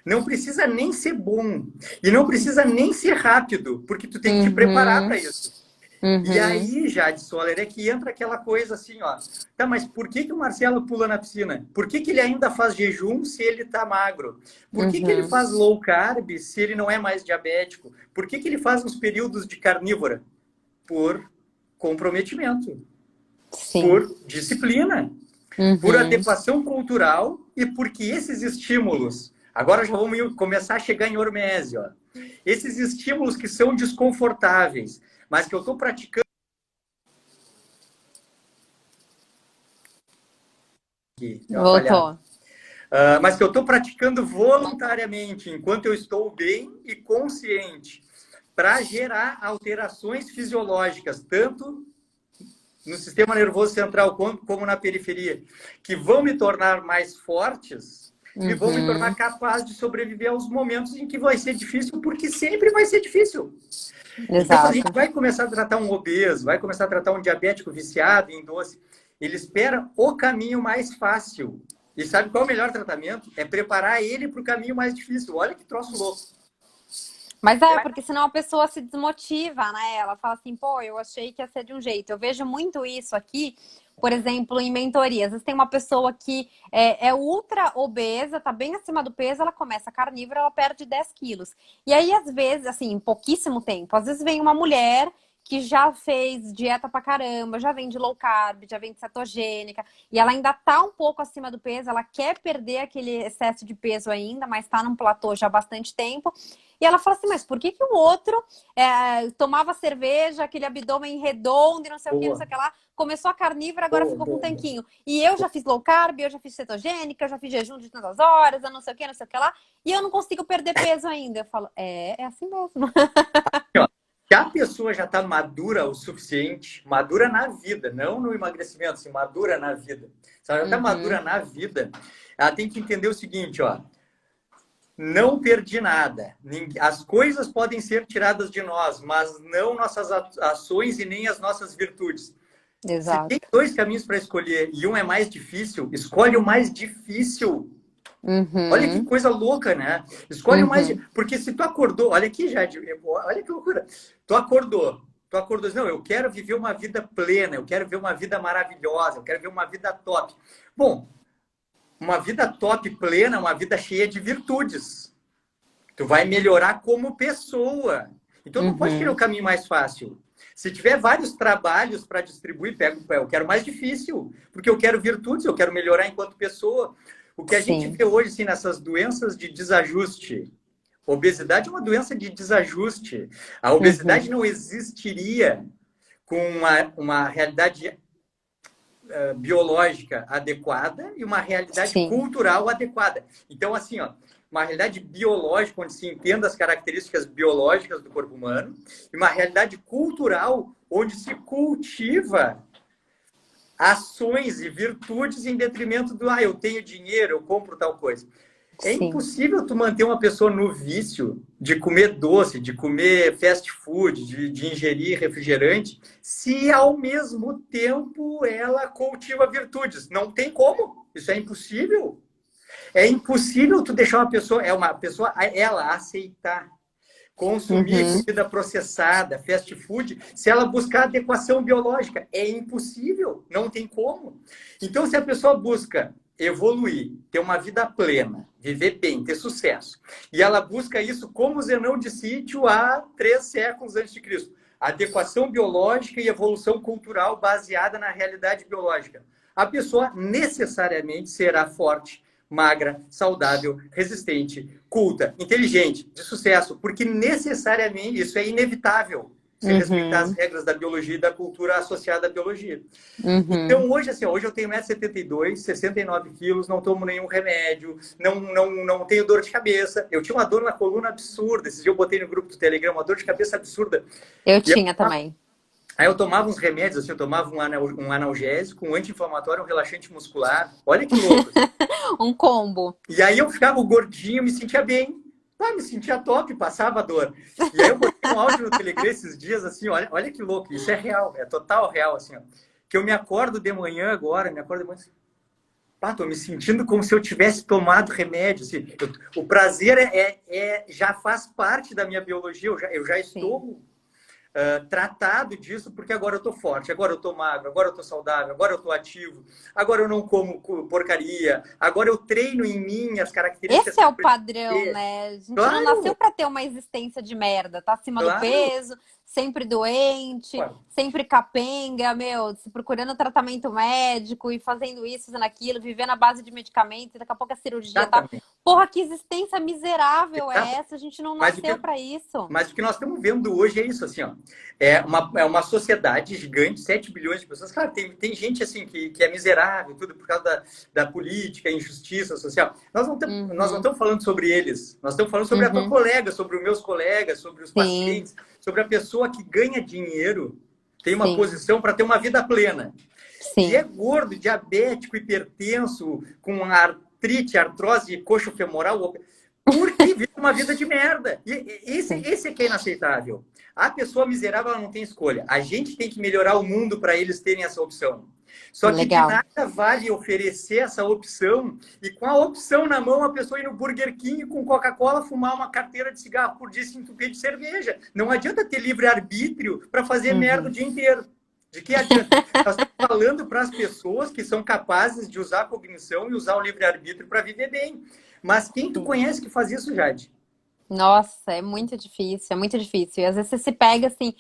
Não precisa nem ser bom. E não precisa nem ser rápido, porque tu tem que te preparar para isso. E aí, Jade Soller, é que entra aquela coisa assim, ó. Tá, mas por que o Marcelo pula na piscina? Por que ele ainda faz jejum se ele tá magro? Por que ele faz low carb se ele não é mais diabético? Por que ele faz uns períodos de carnívora? Por comprometimento. Sim. Por disciplina. Por adequação cultural e porque esses estímulos... Agora já vamos começar a chegar em hormese, ó. Esses estímulos que são desconfortáveis, mas que eu estou praticando... Voltou. Mas que eu estou praticando voluntariamente, enquanto eu estou bem e consciente, para gerar alterações fisiológicas, tanto no sistema nervoso central como na periferia, que vão me tornar mais fortes e vão me tornar capaz de sobreviver aos momentos em que vai ser difícil, porque sempre vai ser difícil. Exato. Então, a gente vai começar a tratar um obeso, vai começar a tratar um diabético viciado em doce. Ele espera o caminho mais fácil. E sabe qual é o melhor tratamento? É preparar ele para o caminho mais difícil. Olha que troço louco. Mas porque senão a pessoa se desmotiva, né? Ela fala assim, pô, eu achei que ia ser de um jeito. Eu vejo muito isso aqui, por exemplo, em mentorias. Às vezes tem uma pessoa que é ultra obesa, tá bem acima do peso, ela começa carnívora, ela perde 10 quilos. E aí, às vezes, assim, em pouquíssimo tempo, às vezes vem uma mulher que já fez dieta pra caramba, já vem de low carb, já vem de cetogênica, e ela ainda tá um pouco acima do peso, ela quer perder aquele excesso de peso ainda, mas tá num platô já há bastante tempo. E ela fala assim, mas por que que o outro tomava cerveja, aquele abdômen redondo e não sei o que, não sei Boa, o que lá, começou a carnívora, agora boa, ficou com um boa, boa. tanquinho. E eu já fiz low carb, eu já fiz cetogênica, eu já fiz jejum de tantas horas, eu não sei o que, não sei o que lá, e eu não consigo perder peso ainda. Eu falo, é assim mesmo. Ó, se a pessoa já está madura o suficiente, madura na vida, não no emagrecimento, assim, madura na vida. Se ela já está Uhum, madura na vida, ela tem que entender o seguinte, ó. Não perdi nada. As coisas podem ser tiradas de nós, mas não nossas ações e nem as nossas virtudes. Se tem exato. dois caminhos para escolher e um é mais difícil, escolhe o mais difícil. Olha que Uhum, coisa louca, né? Escolhe o mais. uhum, Porque se tu acordou, olha aqui, Jade, olha que loucura. Tu acordou, não, eu quero viver uma vida plena, eu quero ver uma vida maravilhosa, eu quero ver uma vida top. Bom, uma vida top, plena, uma vida cheia de virtudes. Tu vai melhorar como pessoa. Então não pode querer o uhum. caminho mais fácil. Se tiver vários trabalhos para distribuir, eu quero mais difícil, porque eu quero virtudes, eu quero melhorar enquanto pessoa. O que a gente Sim. vê hoje assim, nessas doenças de desajuste, obesidade é uma doença de desajuste. A obesidade Uhum, não existiria com uma realidade biológica adequada e uma realidade sim. cultural adequada. Então, assim, ó, uma realidade biológica, onde se entenda as características biológicas do corpo humano, e uma realidade cultural, onde se cultiva ações e virtudes em detrimento do, eu tenho dinheiro, eu compro tal coisa. É Sim. impossível tu manter uma pessoa no vício de comer doce, de comer fast food, de ingerir refrigerante, se ao mesmo tempo ela cultiva virtudes. Não tem como. Isso é impossível. É impossível tu deixar uma pessoa, ela aceitar consumir Uhum, comida processada, fast food, se ela buscar adequação biológica. É impossível, não tem como. Então, se a pessoa busca evoluir, ter uma vida plena, viver bem, ter sucesso, e ela busca isso como Zenão de Sítio há 3 séculos antes de Cristo, adequação biológica e evolução cultural baseada na realidade biológica, a pessoa necessariamente será forte, magra, saudável, resistente, culta, inteligente, de sucesso, porque necessariamente isso é inevitável se respeitar as uhum, regras da biologia e da cultura associada à biologia. uhum. Então, hoje, assim, hoje eu tenho 1,72 m, 69 quilos, não tomo nenhum remédio, não tenho dor de cabeça. Eu tinha uma dor na coluna absurda. Esses dias eu botei no grupo do Telegram uma dor de cabeça absurda. Eu E tinha também. aí eu tomava uns remédios, assim, eu tomava um analgésico, um anti-inflamatório, um relaxante muscular. Olha que louco. Um combo. E aí eu ficava gordinho, me sentia bem. Me sentia top, passava a dor. E aí eu botei um áudio no Telegram esses dias, assim, olha que louco, isso é real, é total real, assim, ó. Que eu me acordo de manhã agora, me acordo de manhã, assim, tô me sentindo como se eu tivesse tomado remédio, assim. O prazer já faz parte da minha biologia, eu já Sim. estou tratado disso, porque agora eu tô forte, agora eu tô magro, agora eu tô saudável, agora eu tô ativo, agora eu não como porcaria, agora eu treino em mim as características Esse é que eu o preciso padrão, ter. né? A gente não nasceu Claro, para ter uma existência de merda, tá acima do claro. peso, sempre doente, Ué, sempre capenga, meu, se procurando tratamento médico e fazendo isso, fazendo aquilo, vivendo à base de medicamentos, daqui a pouco a cirurgia, tá? exatamente. Porra, que existência miserável é Exatamente. essa? A gente não Mas o nasceu que, para isso. Mas o que nós estamos vendo hoje é isso, assim, ó. É uma sociedade gigante, 7 bilhões de pessoas. Claro, tem gente, assim, que é miserável, tudo por causa da política, injustiça social. Nós não Uhum, estamos falando sobre eles. Nós estamos falando sobre a tua uhum, colega, sobre os meus colegas, sobre os sim, pacientes, sobre a pessoa que ganha dinheiro, tem uma sim, posição para ter uma vida plena. E é sim. gordo, diabético, hipertenso, com artrite, artrose coxo-femoral. Porque vive uma vida de merda. E esse é que é inaceitável. A pessoa miserável, ela não tem escolha. A gente tem que melhorar o mundo para eles terem essa opção. Só que de Legal. nada vale oferecer essa opção e com a opção na mão a pessoa ir no Burger King com Coca-Cola fumar uma carteira de cigarro por dia e se entupir de cerveja. Não adianta ter livre-arbítrio para fazer merda o dia inteiro. De que adianta? Nós estamos falando para as pessoas que são capazes de usar a cognição e usar o livre-arbítrio para viver bem. Mas quem tu conhece que faz isso, Jade? Nossa, é muito difícil, é muito difícil. E às vezes você se pega assim,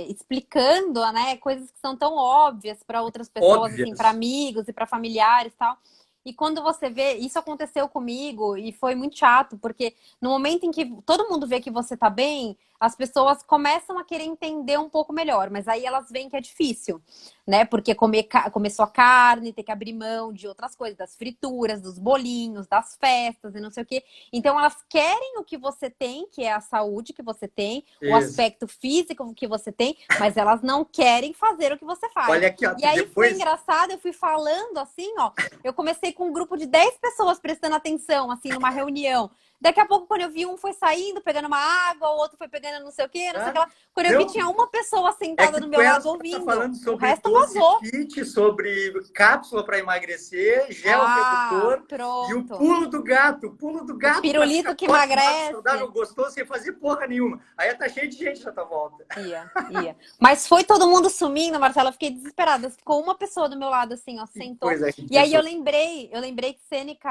explicando, né, coisas que são tão óbvias para outras pessoas, assim, para Óbvias. amigos e para familiares e tal. E quando você vê, isso aconteceu comigo e foi muito chato, porque no momento em que todo mundo vê que você tá bem, as pessoas começam a querer entender um pouco melhor, mas aí elas veem que é difícil, né? Porque comer só carne, ter que abrir mão de outras coisas, das frituras, dos bolinhos, das festas e não sei o quê. Então elas querem o que você tem, que é a saúde que você tem, o Isso. aspecto físico que você tem, mas elas não querem fazer o que você faz. Olha aqui, ó, E aí foi depois. engraçado, eu fui falando assim, ó, eu comecei com um grupo de 10 pessoas prestando atenção, assim, numa reunião. Daqui a pouco, quando eu vi, um foi saindo, pegando uma água, o outro foi pegando não sei o quê, não sei o que Tá? lá. Quando eu vi, Não, tinha uma pessoa é sentada que do tu meu era lado só tá ouvindo. falando O sobre resto doce vazou. fit, sobre cápsula para emagrecer, gel Ah, redutor e o pronto. pulo do gato. O pulo do O gato para ficar pirulito que forte, magro, saudável, emagrece. gostoso, sem fazer porra nenhuma. Aí tá cheio de gente na tua volta. Ia. Mas foi todo mundo sumindo, Marcela. Eu fiquei desesperada. Ficou uma pessoa do meu lado, assim, ó, Que sentou. coisa E aí ridícula. eu lembrei que Sêneca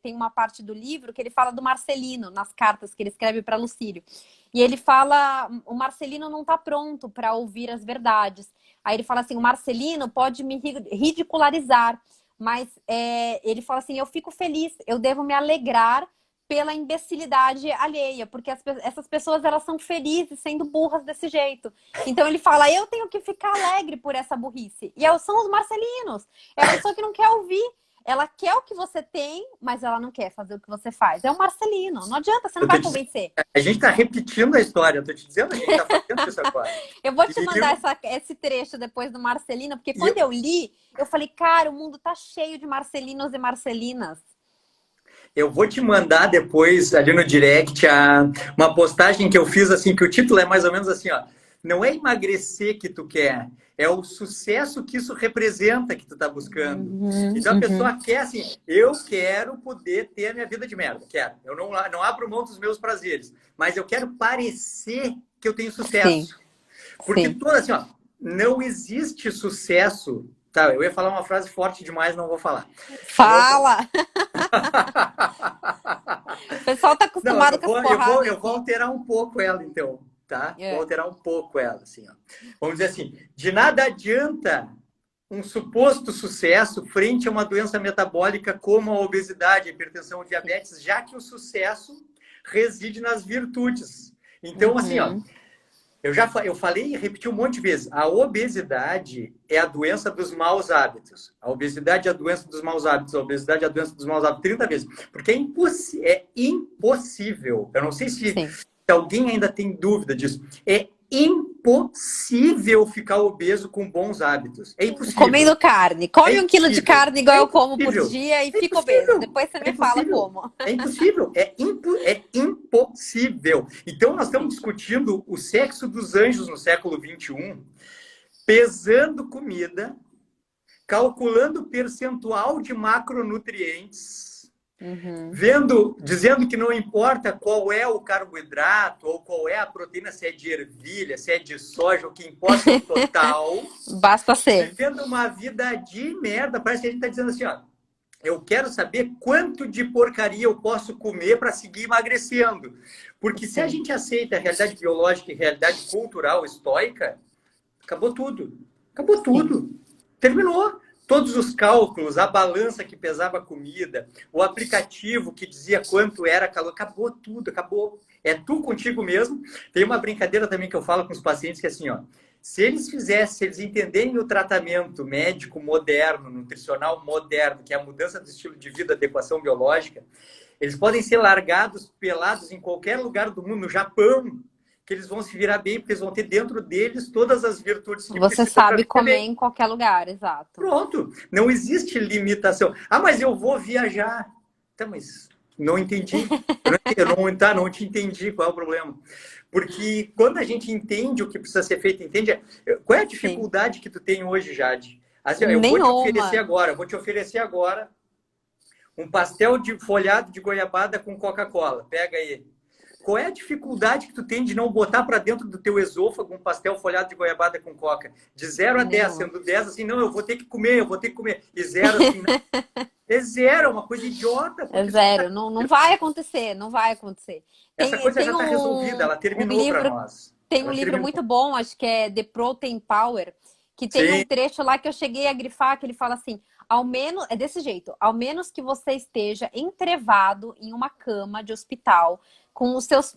tem uma parte do livro que ele fala do Marcelino, nas cartas que ele escreve para Lucílio. E ele fala, o Marcelino não está pronto para ouvir as verdades. Aí ele fala assim, o Marcelino pode me ridicularizar, mas ele fala assim, eu fico feliz, eu devo me alegrar pela imbecilidade alheia, porque essas pessoas elas são felizes sendo burras desse jeito. Então ele fala, eu tenho que ficar alegre por essa burrice. E são os marcelinos. É a pessoa que não quer ouvir. Ela quer o que você tem, mas ela não quer fazer o que você faz. É o marcelino. Não adianta, você não Eu tô vai te dizendo, convencer. a gente tá repetindo a história. Eu tô te dizendo, a gente tá fazendo isso agora. Eu vou te E mandar esse trecho depois do Marcelino, porque eu, quando eu li, eu falei, cara, o mundo tá cheio de marcelinos e marcelinas. Eu vou te mandar depois ali no direct uma postagem que eu fiz assim, que o título é mais ou menos assim, ó. Não é emagrecer que tu quer, é o sucesso que isso representa que tu tá buscando. Então a pessoa quer assim, eu quero poder ter a minha vida de merda, quero. Eu não abro mão dos meus prazeres, mas eu quero parecer que eu tenho Sim, sucesso. Porque sim. toda assim, ó, não existe sucesso. Tá, eu ia falar uma frase forte demais, não vou falar. Eu vou Fala! O pessoal tá Não, acostumado com as porradas eu vou aqui. alterar um pouco ela, então, tá? Vou É, alterar um pouco ela, assim, ó. Vamos dizer assim, de nada adianta um suposto sucesso frente a uma doença metabólica como a obesidade, a hipertensão, o diabetes, já que o sucesso reside nas virtudes. Então, assim, ó, uhum, eu falei e repeti um monte de vezes. A obesidade é a doença dos maus hábitos. A obesidade é a doença dos maus hábitos. A obesidade é a doença dos maus hábitos 30 vezes. Porque é impossível. Eu não sei sim. se alguém ainda tem dúvida disso. É impossível ficar obeso com bons hábitos. É impossível. Comendo carne. É Come 1 quilo de impossível. carne igual É eu como por impossível. dia e É fica obeso. impossível. Depois você É me fala impossível. como. É impossível. É impossível. Então, nós estamos Sim. discutindo o sexo dos anjos no século XXI, pesando comida, calculando o percentual de macronutrientes, Uhum. dizendo que não importa qual é o carboidrato ou qual é a proteína, se é de ervilha, se é de soja, o que importa é o total. Basta ser. Vivendo uma vida de merda. Parece que a gente está dizendo assim, ó, eu quero saber quanto de porcaria eu posso comer para seguir emagrecendo. Porque se a Sim. gente aceita a realidade biológica e a realidade cultural estoica, acabou tudo. Acabou Sim. tudo. Terminou. Todos os cálculos, a balança que pesava a comida, o aplicativo que dizia quanto era calor, acabou tudo, acabou. É tu contigo mesmo. Tem uma brincadeira também que eu falo com os pacientes que é assim, ó, se eles entenderem o tratamento médico moderno, nutricional moderno, que é a mudança do estilo de vida, adequação biológica, eles podem ser largados, pelados em qualquer lugar do mundo, no Japão, que eles vão se virar bem, porque eles vão ter dentro deles todas as virtudes que Você precisam para sabe viver comer bem. em qualquer lugar, exato. Pronto. Não existe limitação. Ah, mas eu vou viajar. Então, mas Não entendi. Eu não te entendi qual é o problema. Porque quando a gente entende o que precisa ser feito, entende? Qual é a Sim. dificuldade que tu tem hoje, Jade? Assim, ó, Nenhuma. eu vou te oferecer agora um pastel de folhado de goiabada com Coca-Cola. Pega aí. Qual é a dificuldade que tu tem de não botar para dentro do teu esôfago um pastel folhado de goiabada com coca? De 0 a 10, Nenhuma. sendo 10 assim, não, eu vou ter que comer, eu vou ter que comer. E 0 assim, não. É 0, é uma coisa idiota, É porque zero. Não, não vai acontecer, não vai acontecer. essa Tem, coisa já tem está resolvida, ela um terminou para livro, nós. tem um Ela livro terminou. muito bom, acho que é The Protein Power, que tem um Sim, trecho lá que eu cheguei a grifar, que ele fala assim, ao menos, é desse jeito, ao menos que você esteja entrevado em uma cama de hospital, com os seus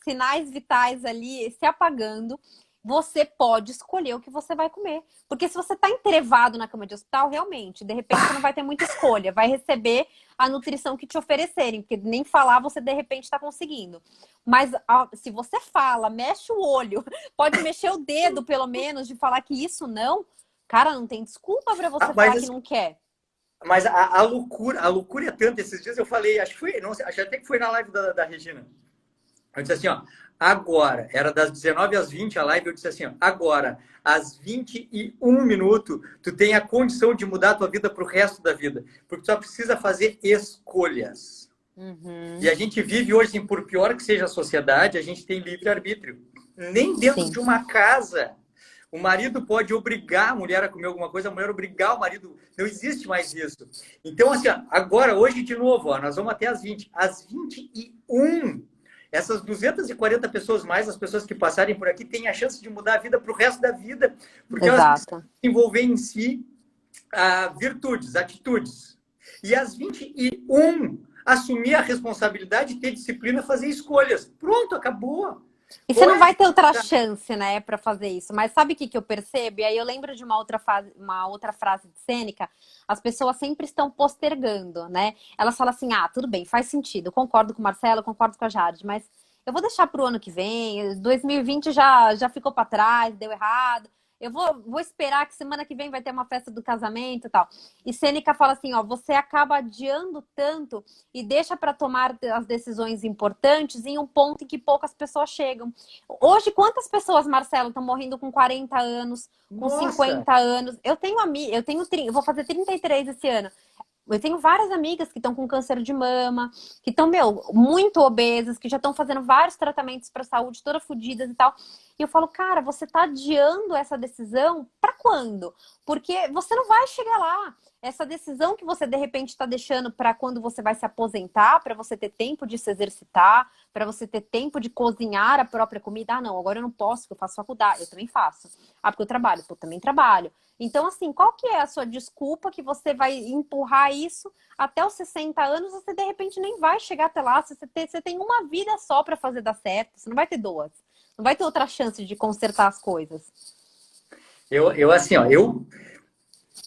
sinais vitais ali se apagando, você pode escolher o que você vai comer. Porque se você está entrevado na cama de hospital, realmente, de repente você não vai ter muita escolha, vai receber a nutrição que te oferecerem, porque nem falar você de repente está conseguindo. Mas se você fala, mexe o olho, pode mexer o dedo pelo menos de falar que isso não, cara, não tem desculpa para ah, você falar que não quer. mas a loucura é tanta. Esses dias eu falei, acho que foi, não sei, acho até que foi na live da Regina. Eu disse assim, ó, agora, era das 19 às 20 a live, eu disse assim, ó, agora, às 21 minutos, tu tem a condição de mudar a tua vida para o resto da vida. Porque tu só precisa fazer escolhas. E Uhum. a gente vive hoje, assim, por pior que seja a sociedade, a gente tem livre-arbítrio. Nem dentro Sim, de uma casa. O marido pode obrigar a mulher a comer alguma coisa, a mulher obrigar o marido. Não existe mais isso. Então, assim, ó, agora, hoje de novo, ó, nós vamos até às 20. Às 21, essas 240 pessoas mais, as pessoas que passarem por aqui, têm a chance de mudar a vida para o resto da vida, porque elas precisam exato. desenvolver em si virtudes, atitudes. E às 21, assumir a responsabilidade, ter disciplina, fazer escolhas. Pronto, acabou. E você Qual não é a vai ter outra dificuldade? chance, né, para fazer isso. Mas sabe o que, que eu percebo? E aí eu lembro de uma outra frase de Sêneca. As pessoas sempre estão postergando, né? Elas falam assim: ah, tudo bem, faz sentido. Eu concordo com o Marcelo, eu concordo com a Jade, mas eu vou deixar para o ano que vem. 2020 já ficou para trás, deu errado. Vou esperar que semana que vem vai ter uma festa do casamento e tal. E Sêneca fala assim: ó, você acaba adiando tanto e deixa para tomar as decisões importantes em um ponto em que poucas pessoas chegam. Hoje, quantas pessoas, Marcelo, estão morrendo com 40 anos, com Nossa, 50 anos? Eu vou fazer 33 esse ano. Eu tenho várias amigas que estão com câncer de mama, que estão, meu, muito obesas, que já estão fazendo vários tratamentos para saúde, toda fodidas e tal. E eu falo, cara, você tá adiando essa decisão para quando? Porque você não vai chegar lá. Essa decisão que você de repente está deixando para quando você vai se aposentar, para você ter tempo de se exercitar, para você ter tempo de cozinhar a própria comida. Ah, não, agora eu não posso, porque eu faço faculdade. Eu também faço. Ah, porque eu trabalho. Pô, eu também trabalho. Então, assim, qual que é a sua desculpa que você vai empurrar isso até os 60 anos? Você, de repente, nem vai chegar até lá. Você tem uma vida só para fazer dar certo. Você não vai ter duas. Não vai ter outra chance de consertar as coisas. eu assim, ó,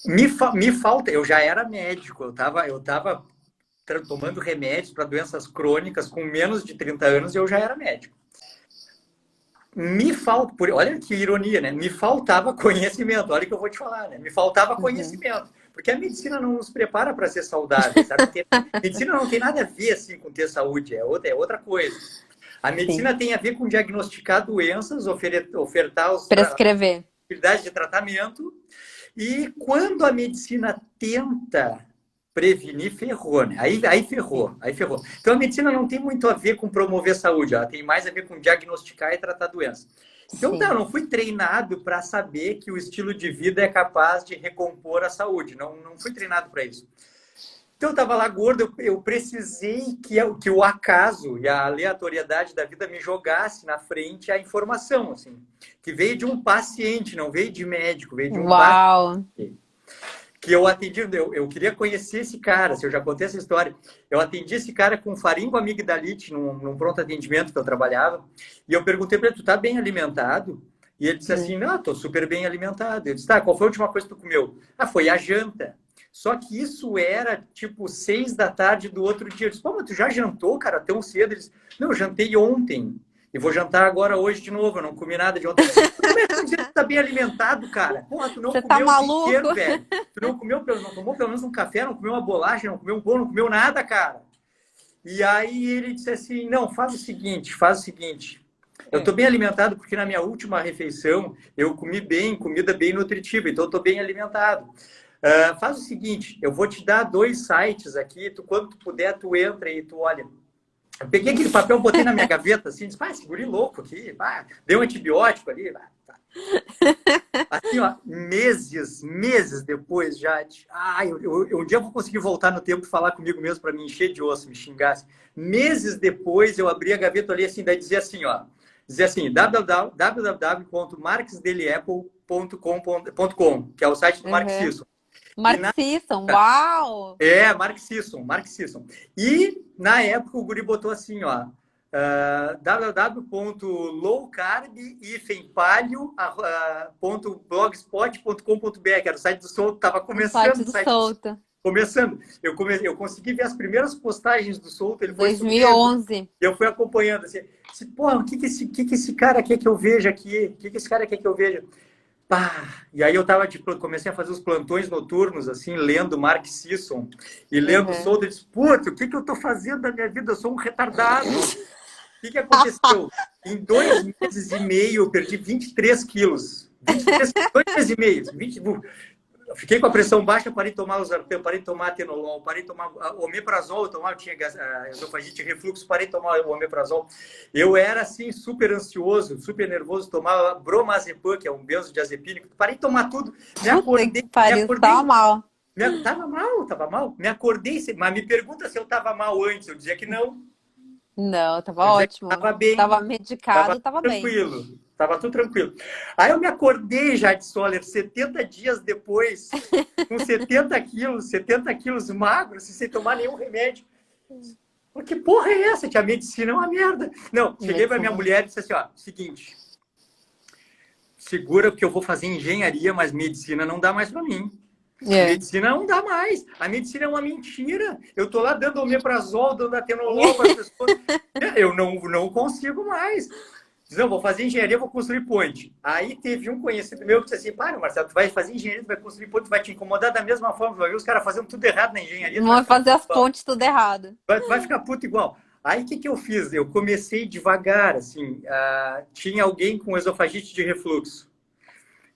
me falta, eu já era médico, eu tava tomando remédios para doenças crônicas com menos de 30 anos e eu já era médico. Me falta, olha que ironia, né? Me faltava conhecimento, olha o que eu vou te falar, né? Me faltava Uhum. conhecimento, porque a medicina não nos prepara para ser saudável, sabe? Medicina não tem nada a ver assim com ter saúde, é outra coisa. A Sim. medicina tem a ver com diagnosticar doenças, ofertar as Prescrever. possibilidades de tratamento. E quando a medicina tenta prevenir, ferrou, né? Aí ferrou, Sim. aí ferrou. Então a medicina não tem muito a ver com promover saúde, ela tem mais a ver com diagnosticar e tratar doenças. Então tá, eu Sim. não fui treinado para saber que o estilo de vida é capaz de recompor a saúde. Não fui treinado para isso. Então eu estava lá gordo, eu precisei que o acaso e a aleatoriedade da vida me jogasse na frente a informação, assim, que veio de um paciente, não veio de médico, veio de um paciente Uau. que eu atendi, eu queria conhecer esse cara, se eu já contei essa história. Eu atendi esse cara com faringoamigdalite num pronto atendimento que eu trabalhava, e eu perguntei para ele, tu tá bem alimentado? E ele disse assim, Hum. não, tô super bem alimentado. Eu disse, tá, qual foi a última coisa que tu comeu? Ah, foi a janta. Só que isso era, tipo, 6 da tarde do outro dia. Eu disse, pô, mas tu já jantou, cara, tão cedo? Ele disse, não, eu jantei ontem. E vou jantar agora hoje de novo, eu não comi nada de ontem. Como é que tu diz que tu tá bem alimentado, cara? Porra, tu não Você tá comeu o dia maluco? inteiro, velho. Tu não comeu, não tomou pelo menos um café, não comeu uma bolacha, não comeu um pão, não comeu nada, cara. E aí ele disse assim, não, faz o seguinte. Eu estou bem alimentado porque na minha última refeição eu comi bem, comida bem nutritiva, então eu estou bem alimentado. Faz o seguinte, eu vou te dar 2 sites aqui, quando tu puder, tu entra e tu olha. Eu peguei aquele papel, botei na minha gaveta, assim, disse, esse guri louco aqui, deu um antibiótico ali, tá. Assim, ó, meses depois já, um dia eu vou conseguir voltar no tempo e falar comigo mesmo para me encher de osso, me xingasse. Meses depois eu abri a gaveta ali, assim, daí dizia assim, ó, www.marxdeliapple.com, que é o site do Mark Uhum. Sisson. Mark Sisson, uau! Mark Sisson. E na época o guri botou assim, ó, www.lowcarb-palio.blogspot.com.br, era o site do Souto, estava O começando site o do site do Souto, começando. Eu consegui ver as primeiras postagens do Souto, ele foi subindo, 2011. e eu fui acompanhando, assim, porra, o que que esse cara quer que eu veja aqui? O que que esse cara quer que eu veja? Pá! E aí eu tava, tipo, comecei a fazer os plantões noturnos, assim, lendo Mark Sisson e lendo o Uhum. Souto, e disse, puta, o que que eu tô fazendo da minha vida? Eu sou um retardado. O que que aconteceu? Em 2 meses e meio, eu perdi 23 quilos. 23, 2 meses e meio. 20, eu fiquei com a pressão baixa, parei de tomar Losartan, parei de tomar atenolol, parei de tomar omeprazol, eu tinha esofagite, refluxo, parei de tomar o omeprazol. Eu era, assim, super ansioso, super nervoso, tomava bromazepam, que é um benzodiazepínico, parei de tomar tudo, me Puta acordei, que pariu, tava mal. tava mal, me acordei, mas me pergunta se eu tava mal antes, eu dizia que não, Não, tava eu dizia que ótimo. tava bem, Tava tava medicado, tava bem. tranquilo, tava tudo tranquilo. Aí eu me acordei, Jade Soller, 70 dias depois, com 70 quilos magros, sem tomar nenhum remédio. Porque porra é essa? Que a medicina é uma merda. Não, cheguei para minha Medicina. mulher e disse assim, ó, seguinte, segura que eu vou fazer engenharia, mas medicina não dá mais para mim. É. Medicina não dá mais. A medicina é uma mentira. Eu tô lá dando omeprazol, dando atenolol para as pessoas. Eu não consigo mais. Não, vou fazer engenharia, vou construir ponte. Aí teve um conhecido meu que disse assim, para, Marcelo, tu vai fazer engenharia, tu vai construir ponte, tu vai te incomodar da mesma forma, tu vai ver os caras fazendo tudo errado na engenharia, tu vai Vamos ficar fazer puto as igual. pontes tudo errado. Vai ficar puto igual. Aí o que eu fiz? Eu comecei devagar, assim, tinha alguém com esofagite de refluxo.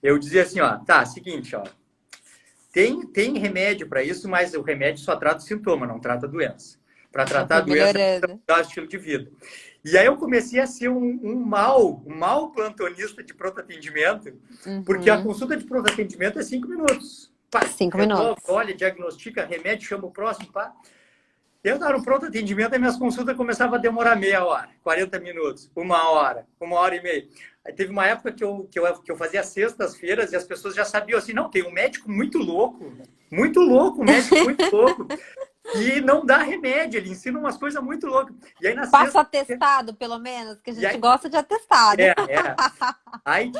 Eu dizia assim, ó, tá, seguinte, ó, tem remédio para isso, mas o remédio só trata o sintoma, não trata a doença. Para Já tratar a foi doença, precisa melhorando. mudar o estilo de vida. E aí eu comecei a ser um mau plantonista de pronto atendimento, porque a Uhum. consulta de pronto atendimento é 5 minutos. Pá, 5 minutos. resolve, olha, diagnostica, remédio, chama o próximo, pá. Eu estava no pronto atendimento e minhas consultas começavam a demorar meia hora, 40 minutos, 1 hora e meia. Aí teve uma época que eu fazia sextas-feiras e as pessoas já sabiam assim, não, tem um médico muito louco, um médico muito louco, e não dá remédio, ele ensina umas coisas muito loucas. E aí na Passa sexta... atestado, pelo menos, que a E gente aí, gosta de atestado. aí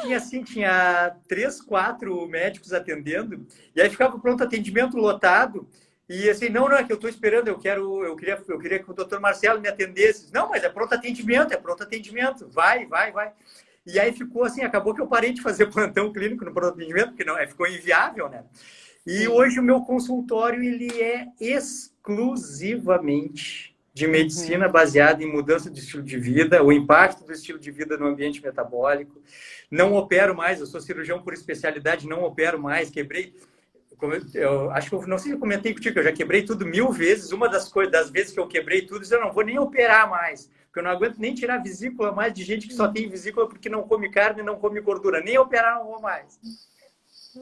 tinha 3, 4 médicos atendendo, e aí ficava o pronto atendimento lotado, e assim, não, é que eu estou esperando, eu queria que o doutor Marcelo me atendesse. Não, mas é pronto atendimento, vai. E aí ficou assim, acabou que eu parei de fazer plantão clínico no pronto atendimento, porque não, ficou inviável, né? E Sim. hoje o meu consultório, ele é exclusivamente de medicina Uhum. baseada em mudança de estilo de vida, o impacto do estilo de vida no ambiente metabólico. Não opero mais, eu sou cirurgião por especialidade, não opero mais, quebrei. Eu acho que eu não sei se eu comentei contigo, que eu já quebrei tudo 1000 vezes. Uma das vezes que eu quebrei tudo, eu não vou nem operar mais, porque eu não aguento nem tirar vesícula mais de gente que só tem vesícula porque não come carne e não come gordura. Nem operar não vou mais.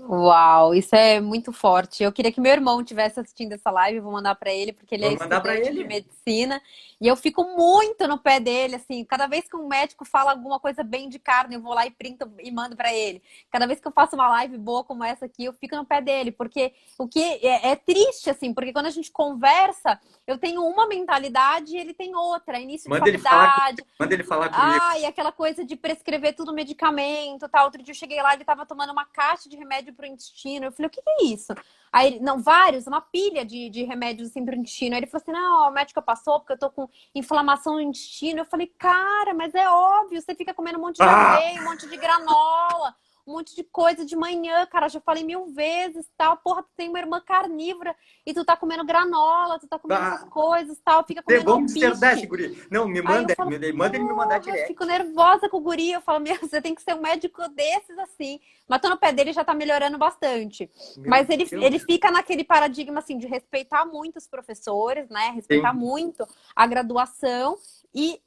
Uau, isso é muito forte. Eu queria que meu irmão tivesse assistindo essa live, eu vou mandar para ele, porque ele é Vou mandar para estudante de ele. medicina, e eu fico muito no pé dele, assim, cada vez que um médico fala alguma coisa bem de carne, eu vou lá e printo e mando para ele. Cada vez que eu faço uma live boa como essa aqui, eu fico no pé dele, porque o que é triste, assim, porque quando a gente conversa, eu tenho uma mentalidade e ele tem outra, início de Manda ele falar faculdade. comigo. Manda ele falar comigo. Ah, e aquela coisa de prescrever tudo medicamento, tal. Outro dia eu cheguei lá, ele tava tomando uma caixa de remédio pro intestino. Eu falei, o que é isso? Aí ele, não, vários, uma pilha de remédios assim pro intestino. Aí ele falou assim, não, o médico passou porque eu tô com inflamação no intestino. Eu falei, cara, mas é óbvio, você fica comendo um monte de Ah! aveia, um monte de granola, um monte de coisa de manhã, cara, já falei 1000 vezes, tal, porra, tu tem uma irmã carnívora e tu tá comendo granola, tu tá comendo essas coisas, tal, fica comendo Vamos dissertar esse alpiste. guri. Não, Aí eu falo, manda ele me mandar porra, direct. fico nervosa com o guri, eu falo, meu, você tem que ser um médico desses assim. Mas tô no pé dele, já tá melhorando bastante. Mas ele fica naquele paradigma, assim, de respeitar muito os professores, né? Respeitar Sim. muito a graduação e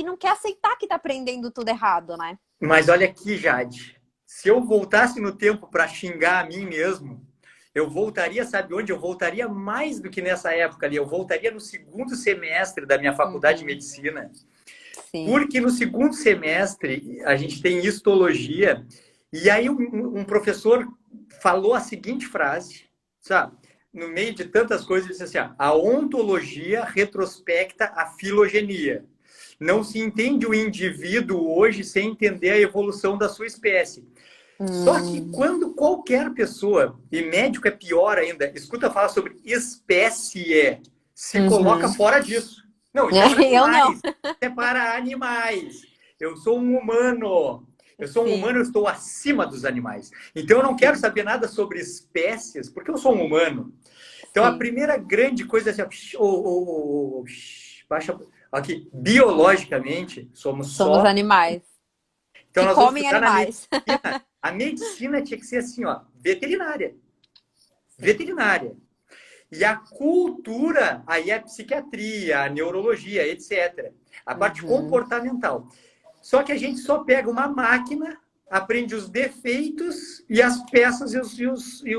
não quer aceitar que tá aprendendo tudo errado, né? Mas olha aqui, Jade. Se eu voltasse no tempo para xingar a mim mesmo, eu voltaria, sabe onde? Eu voltaria mais do que nessa época ali. Eu voltaria no segundo semestre da minha faculdade de medicina. Sim. Porque no segundo semestre a gente tem histologia. E aí um professor falou a seguinte frase, sabe? No meio de tantas coisas, ele disse assim: a ontologia retrospecta a filogenia. Não se entende o indivíduo hoje sem entender a evolução da sua espécie. Só que quando qualquer pessoa, e médico é pior ainda, escuta falar sobre espécie, se coloca fora disso. Não, isso é para animais. Isso é para animais. Eu sou um humano. Eu sou um humano, eu estou acima dos animais. Então eu não quero saber nada sobre espécies, porque eu sou um humano. Então a primeira grande coisa é assim, baixa aqui, biologicamente somos animais. Então que nós comem vamos animais. Na medicina. A medicina tinha que ser assim, ó, veterinária. Veterinária. E a cultura, aí é a psiquiatria, a neurologia, etc. A parte comportamental. Só que a gente só pega uma máquina, aprende os defeitos e as peças e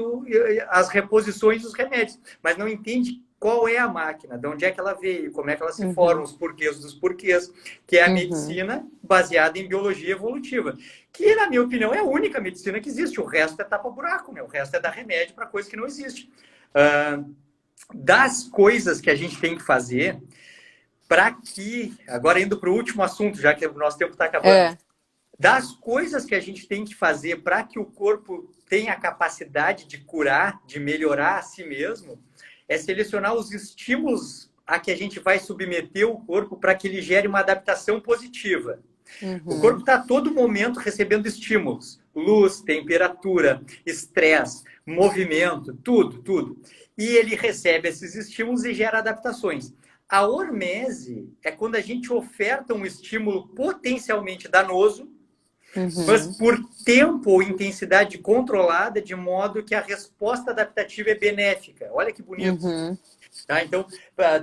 as reposições dos remédios. Mas não entende qual é a máquina, de onde é que ela veio, como é que ela se forma, os porquês dos porquês, que é a medicina baseada em biologia evolutiva. Que, na minha opinião, é a única medicina que existe. O resto é tapa-buraco, né? O resto é dar remédio para coisa que não existe. Das coisas que a gente tem que fazer para que... Agora, indo para o último assunto, já que o nosso tempo está acabando. Das coisas que a gente tem que fazer para que o corpo tenha a capacidade de curar, de melhorar a si mesmo, é selecionar os estímulos a que a gente vai submeter o corpo para que ele gere uma adaptação positiva. O corpo está a todo momento recebendo estímulos. Luz, temperatura, estresse, movimento, tudo. E ele recebe esses estímulos e gera adaptações. A hormese é quando a gente oferta um estímulo potencialmente danoso, mas por tempo ou intensidade controlada, de modo que a resposta adaptativa é benéfica. Olha que bonito. Tá? Então,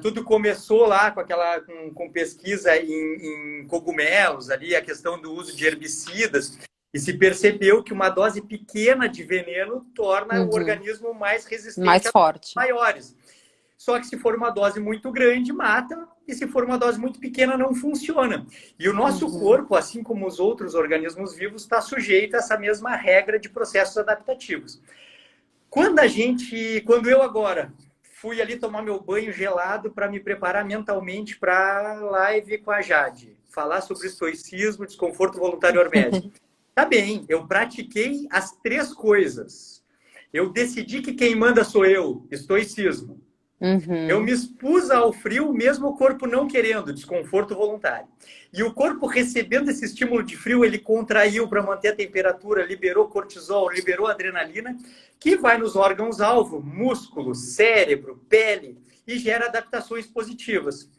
tudo começou lá com pesquisa em cogumelos, ali, a questão do uso de herbicidas, e se percebeu que uma dose pequena de veneno torna o organismo mais resistente, mais forte, maiores. Só que se for uma dose muito grande, mata, e se for uma dose muito pequena, não funciona. E o nosso corpo, assim como os outros organismos vivos, está sujeito a essa mesma regra de processos adaptativos. Quando eu agora fui ali tomar meu banho gelado para me preparar mentalmente para a live com a Jade, falar sobre estoicismo, desconforto voluntário hormético. Tá bem, eu pratiquei as 3 coisas. Eu decidi que quem manda sou eu, estoicismo. Eu me expus ao frio, mesmo o corpo não querendo, desconforto voluntário. E o corpo recebendo esse estímulo de frio, ele contraiu para manter a temperatura, liberou cortisol, liberou adrenalina, que vai nos órgãos-alvo, músculo, cérebro, pele, e gera adaptações positivas.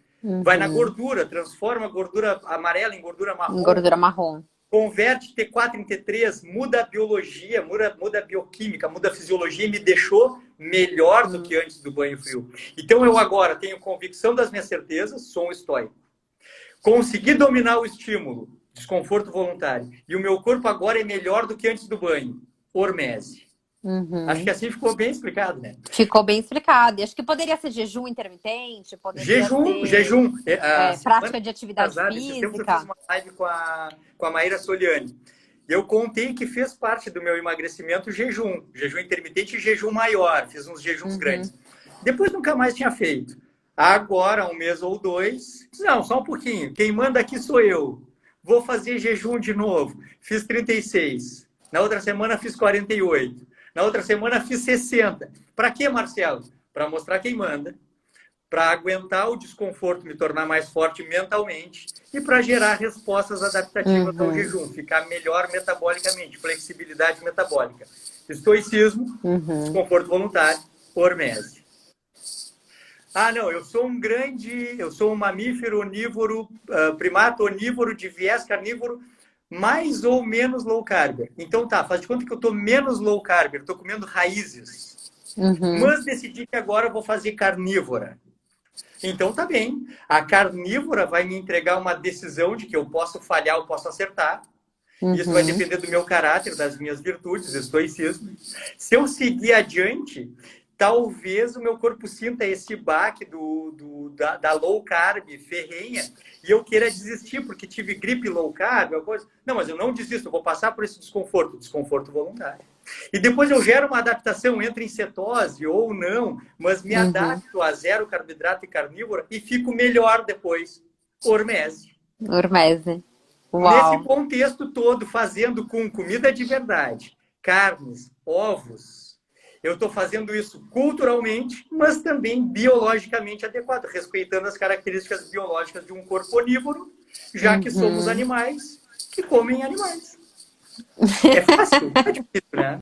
Vai na gordura, transforma a gordura amarela em gordura marrom. Gordura marrom. Converte T4 em T3, muda a biologia, muda a bioquímica, muda a fisiologia e me deixou melhor do que antes do banho frio. Então eu agora tenho convicção das minhas certezas, sou um estoico. Consegui dominar o estímulo, desconforto voluntário, e o meu corpo agora é melhor do que antes do banho, hormese. Acho que assim ficou bem explicado, né? Ficou bem explicado. E acho que poderia ser jejum intermitente, poderia Jejum. Prática de atividade física. Eu fiz uma live com a Maíra Soliani. Eu contei que fez parte do meu emagrecimento jejum intermitente e jejum maior. Fiz uns jejuns grandes. Depois nunca mais tinha feito. Agora, 1 mês ou 2, não, só um pouquinho. Quem manda aqui sou eu. Vou fazer jejum de novo. Fiz 36. Na outra semana fiz 48. Na outra semana fiz 60. Para quê, Marcelo? Para mostrar quem manda. para aguentar o desconforto, me tornar mais forte mentalmente e para gerar respostas adaptativas ao jejum, ficar melhor metabolicamente, flexibilidade metabólica. Estoicismo, desconforto voluntário, hormese. Ah, não, eu sou um mamífero onívoro, primato onívoro de viés carnívoro, mais ou menos low carb. Então tá, faz de conta que eu estou menos low carb, eu estou comendo raízes. Mas decidi que agora eu vou fazer carnívora. Então tá bem, a carnívora vai me entregar uma decisão de que eu posso falhar, eu posso acertar. Isso vai depender do meu caráter, das minhas virtudes, estoicismo. Se eu seguir adiante, talvez o meu corpo sinta esse baque da low carb ferrenha e eu queira desistir porque tive gripe low carb, alguma coisa. Não, mas eu não desisto, eu vou passar por esse desconforto voluntário. E depois eu gero uma adaptação, entro em cetose ou não, mas me adapto a zero carboidrato e carnívora e fico melhor depois. Hormese. Hormese. Nesse contexto todo, fazendo com comida de verdade, carnes, ovos, eu estou fazendo isso culturalmente, mas também biologicamente adequado, respeitando as características biológicas de um corpo onívoro, já que somos animais que comem animais. É fácil, não é difícil, né?